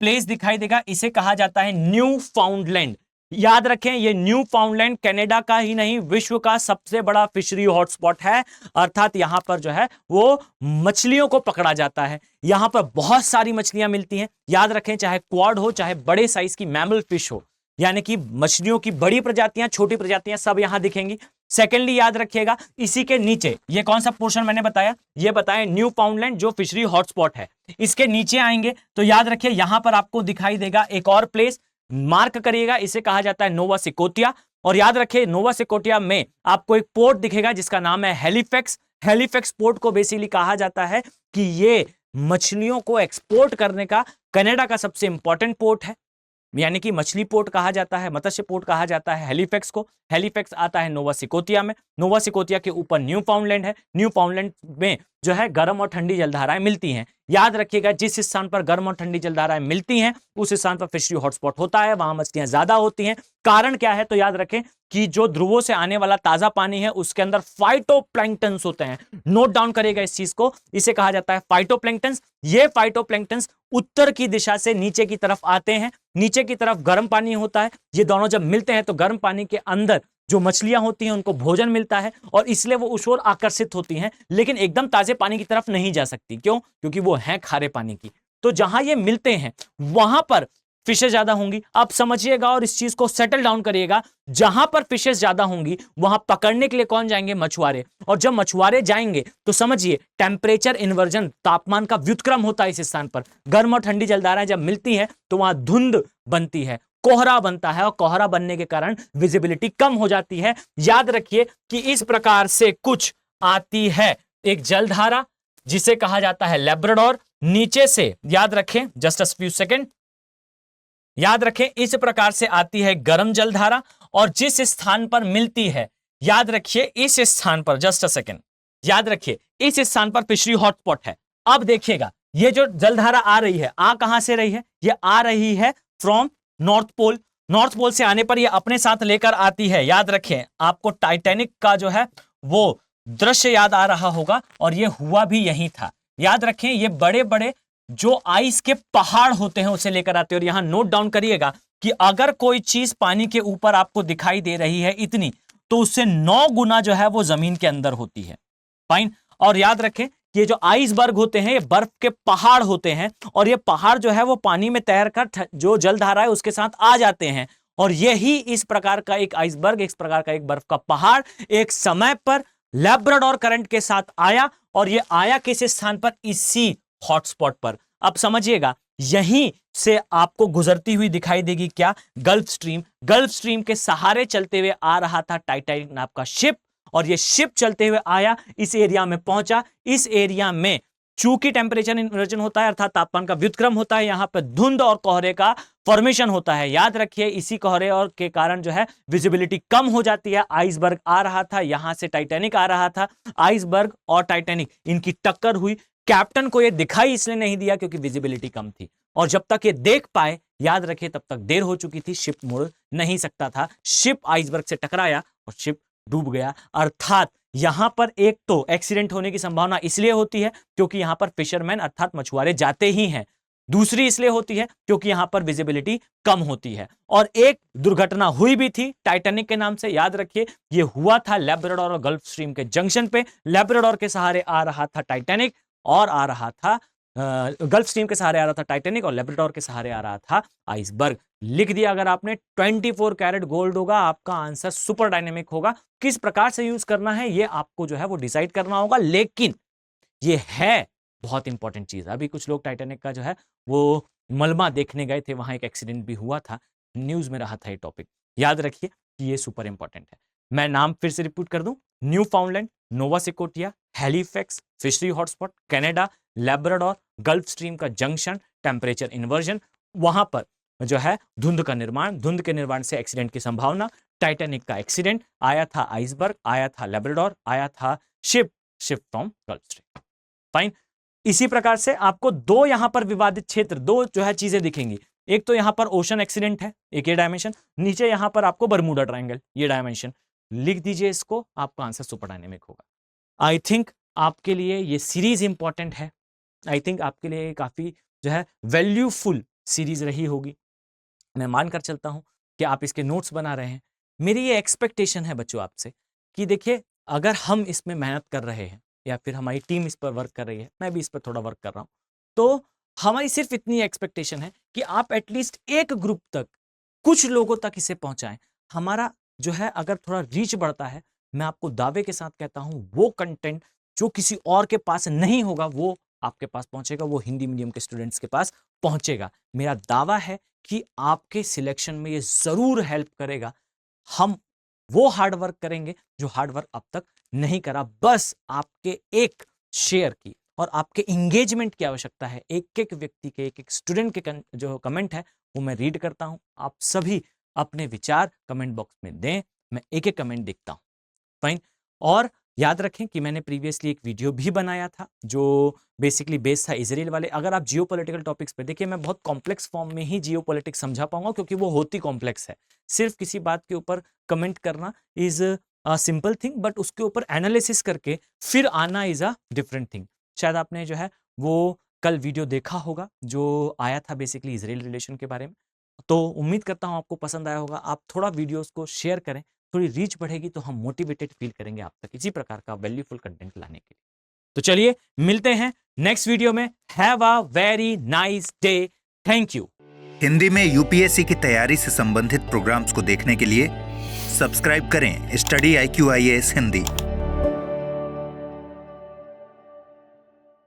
प्लेस दिखाई देगा, इसे कहा जाता है न्यू फाउंडलैंड। याद रखें ये न्यू फाउंडलैंड कनाडा का ही नहीं विश्व का सबसे बड़ा फिशरी हॉटस्पॉट है, अर्थात यहां पर जो है वो मछलियों को पकड़ा जाता है। यहां पर बहुत सारी मछलियां मिलती हैं। याद रखें चाहे क्वाड हो चाहे बड़े साइज की मैमल फिश हो, यानी कि मछलियों की बड़ी प्रजातियां छोटी प्रजातियां सब यहां दिखेंगी। सेकेंडली याद रखिएगा इसी के नीचे ये कौन सा पोर्शन मैंने बताया, ये बताया न्यू फाउंडलैंड जो फिशरी हॉटस्पॉट है। इसके नीचे आएंगे तो याद रखिए यहां पर आपको दिखाई देगा एक और प्लेस मार्क करिएगा, इसे कहा जाता है नोवा सिकोटिया। और याद रखिए नोवा सिकोटिया में आपको एक पोर्ट दिखेगा जिसका नाम है हैलिफैक्स। हैलिफैक्स पोर्ट को बेसिकली कहा जाता है कि ये मछलियों को एक्सपोर्ट करने का कनाडा का सबसे इंपॉर्टेंट पोर्ट है, यानी कि मछली पोर्ट कहा जाता है, मत्स्य पोर्ट कहा जाता है हैलिफैक्स को। हैलिफैक्स आता है नोवा सिकोटिया में। नोवा सिकोटिया के ऊपर न्यू फाउंडलैंड है। न्यू फाउंडलैंड में जो है गर्म और ठंडी जलधाराएं मिलती हैं। याद रखिएगा जिस स्थान पर गर्म और ठंडी जलधाराएं मिलती हैं उस स्थान पर फिशरी हॉटस्पॉट होता है, वहां मछलियां ज्यादा होती हैं। कारण क्या है, तो याद रखें कि जो ध्रुवों से आने वाला ताजा पानी है उसके अंदर फाइटोप्लैंक्टन्स होते हैं। नोट डाउन करिएगा इस चीज को, इसे कहा जाता है फाइटोप्लैंक्टन्स। ये फाइटोप्लैंक्टन्स उत्तर की दिशा से नीचे की तरफ आते हैं। नीचे की तरफ गर्म पानी होता है, ये दोनों जब मिलते हैं तो गर्म पानी के अंदर जो मछलियां होती हैं उनको भोजन मिलता है और इसलिए वो उस ओर आकर्षित होती हैं, लेकिन एकदम ताजे पानी की तरफ नहीं जा सकती। क्यों? क्योंकि वो हैं खारे पानी की। तो जहां ये मिलते हैं वहां पर फिशेज ज्यादा होंगी। आप समझिएगा और इस चीज को सेटल डाउन करिएगा, जहां पर फिशेज ज्यादा होंगी वहां पकड़ने के लिए कौन जाएंगे? मछुआरे। और जब मछुआरे जाएंगे तो समझिए टेम्परेचर इन्वर्जन, तापमान का व्युत्क्रम होता है इस स्थान पर। गर्म और ठंडी जलधाराएं जब मिलती है तो वहां धुंध बनती है, कोहरा बनता है और कोहरा बनने के कारण विजिबिलिटी कम हो जाती है। याद रखिए कि इस प्रकार से कुछ आती है एक जलधारा जिसे कहा जाता है लैब्राडोर। नीचे से याद रखें, जस्ट अ फ्यू सेकंड, याद रखें इस प्रकार से आती है गर्म जलधारा और जिस स्थान पर मिलती है, याद रखिए इस स्थान पर, जस्ट अ सेकंड, याद रखिए इस स्थान पर फिशरी हॉटस्पॉट है। अब देखिएगा ये जो जलधारा आ रही है, आ कहां से रही है? ये आ रही है from North Pole. North Pole से आने पर ये अपने साथ लेकर आती है, याद रखें आपको टाइटैनिक का जो है वो दृश्य याद आ रहा होगा और ये हुआ भी यही था। याद रखें ये बड़े बड़े जो आइस के पहाड़ होते हैं उसे लेकर आते हैं। और यहां नोट डाउन करिएगा कि अगर कोई चीज पानी के ऊपर आपको दिखाई दे रही है इतनी, तो उससे 9 गुना जो है वो जमीन के अंदर होती है। फाइन। और याद रखें ये जो आइसबर्ग होते हैं ये बर्फ के पहाड़ होते हैं और ये पहाड़ जो है वो पानी में तैरकर जो जलधारा है उसके साथ आ जाते हैं। और यही इस प्रकार का एक आइसबर्ग, इस प्रकार का एक बर्फ का पहाड़ एक समय पर लैब्राडोर करंट के साथ आया और ये आया किस स्थान पर? इसी हॉटस्पॉट पर। अब समझिएगा यहीं से आपको गुजरती हुई दिखाई देगी क्या? Gulf stream. गल्फ स्ट्रीम के सहारे चलते हुए आ रहा था टाइटैनिक नाम का शिप और ये शिप चलते हुए आया, इस एरिया में पहुंचा। इस एरिया में चूंकि टेम्परेचर इन्वर्जन होता है अर्थात तापमान का व्युत्क्रम होता है, यहां पर धुंध और कोहरे का फॉर्मेशन होता है। याद रखिए इसी कोहरे और के कारण जो है विजिबिलिटी कम हो जाती है। आइसबर्ग आ रहा था, यहां से टाइटैनिक आ रहा था। आइसबर्ग और टाइटैनिक इनकी टक्कर हुई। कैप्टन को यह दिखाई इसलिए नहीं दिया क्योंकि विजिबिलिटी कम थी और जब तक ये देख पाए, याद रखिए तब तक देर हो चुकी थी, शिप मुड़ नहीं सकता था। शिप आइसबर्ग से टकराया और शिप डूब गया। अर्थात यहां पर एक तो एक्सीडेंट होने की संभावना इसलिए होती है क्योंकि यहां पर फिशरमैन अर्थात मछुआरे जाते ही हैं। दूसरी इसलिए होती है क्योंकि यहां पर विजिबिलिटी कम होती है। और एक दुर्घटना हुई भी थी टाइटैनिक के नाम से, याद रखिए ये हुआ था लैब्राडोर और गल्फ स्ट्रीम के जंक्शन पे। लैब्राडोर के सहारे आ रहा था टाइटैनिक और आ रहा था गल्फ स्ट्रीम के सहारे आ रहा था टाइटैनिक और लैब्राडोर के सहारे आ रहा था आइसबर्ग। लिख दिया अगर आपने। 24 कैरेट गोल्ड होगा आपका आंसर, सुपर डायनेमिक होगा। किस प्रकार से यूज करना है ये आपको जो है वो डिसाइड करना होगा, लेकिन ये है बहुत इंपॉर्टेंट चीज। अभी कुछ लोग टाइटैनिक का जो है वो मलबा देखने गए थे, वहां एक एक्सीडेंट भी हुआ था, न्यूज में रहा था ये टॉपिक। याद रखिए कि ये सुपर इंपॉर्टेंट है। मैं नाम फिर से रिपीट कर दूं, Newfoundland, Nova Scotia, Halifax, fishery hotspot, Canada, Labrador, Gulf Stream का जंक्शन, टेम्परेचर इन्वर्जन, वहां पर जो है धुंध का निर्माण, धुंध के निर्माण से एक्सीडेंट की संभावना। टाइटैनिक का एक्सीडेंट, आया था आइसबर्ग, आया था लैब्राडोर, आया था ship from gulf stream. Fine. इसी प्रकार से आपको दो यहां पर विवादित क्षेत्र, दो जो है चीजें दिखेंगी। एक तो यहां पर ओशन एक्सीडेंट है, एक ये डायमेंशन, नीचे यहां पर आपको बर्मुडा ट्रायंगल, ये डायमेंशन। लिख दीजिए इसको, आपका आंसर सुपर डायनेमिक होगा। आई थिंक आपके लिए ये सीरीज इंपॉर्टेंट है। आई थिंक आपके लिए काफी जो है वैल्यूफुल सीरीज रही होगी। मैं मानकर चलता हूं कि आप इसके नोट्स बना रहे हैं। मेरी ये एक्सपेक्टेशन है बच्चों आपसे कि देखिए अगर हम इसमें मेहनत कर रहे हैं या फिर हमारी टीम इस पर वर्क कर रही है, मैं भी इस पर थोड़ा वर्क कर रहा हूं, तो हमारी सिर्फ इतनी एक्सपेक्टेशन है कि आप एटलीस्ट एक ग्रुप तक, कुछ लोगों तक इसे पहुंचाएं। हमारा जो है अगर थोड़ा रीच बढ़ता है, मैं आपको दावे के साथ कहता हूं वो कंटेंट जो किसी और के पास नहीं होगा वो आपके पास पहुंचेगा, वो हिंदी मीडियम के स्टूडेंट्स के पास पहुंचेगा। मेरा दावा है कि आपके सिलेक्शन में ये जरूर हेल्प करेगा। हम वो हार्ड वर्क करेंगे जो हार्ड वर्क अब तक नहीं करा। बस आपके एक शेयर की और आपके इंगेजमेंट की आवश्यकता है। एक एक व्यक्ति के, एक एक स्टूडेंट के जो कमेंट है वो मैं रीड करता हूं। आप सभी अपने विचार कमेंट बॉक्स में दें, मैं एक एक कमेंट देखता हूं। फाइन। और याद रखें कि मैंने प्रीवियसली एक वीडियो भी बनाया था जो बेसिकली बेस्ड था इजराइल वाले। अगर आप जियोपॉलिटिकल टॉपिक्स पे देखिए, मैं बहुत कॉम्प्लेक्स फॉर्म में ही जियोपॉलिटिक्स समझा पाऊंगा क्योंकि वो होती कॉम्प्लेक्स है। सिर्फ किसी बात के ऊपर कमेंट करना is a simple thing, but उसके ऊपर एनालिसिस करके फिर आना इज अ डिफरेंट थिंग। शायद आपने जो है वो कल वीडियो देखा होगा जो आया था बेसिकली इजराइल रिलेशन के बारे में। तो उम्मीद करता हूं आपको पसंद आया होगा। आप थोड़ा वीडियोस को शेयर करें, थोड़ी रीच बढ़ेगी तो हम मोटिवेटेड फील करेंगे आप तक इसी प्रकार का वैल्यूफुल कंटेंट लाने के लिए। तो चलिए मिलते हैं नेक्स्ट वीडियो में। Have a very nice day. Thank you. Hindi में यूपीएससी की तैयारी से संबंधित प्रोग्राम्स को देखने के लिए सब्सक्राइब करें स्टडी IQ IAS हिंदी।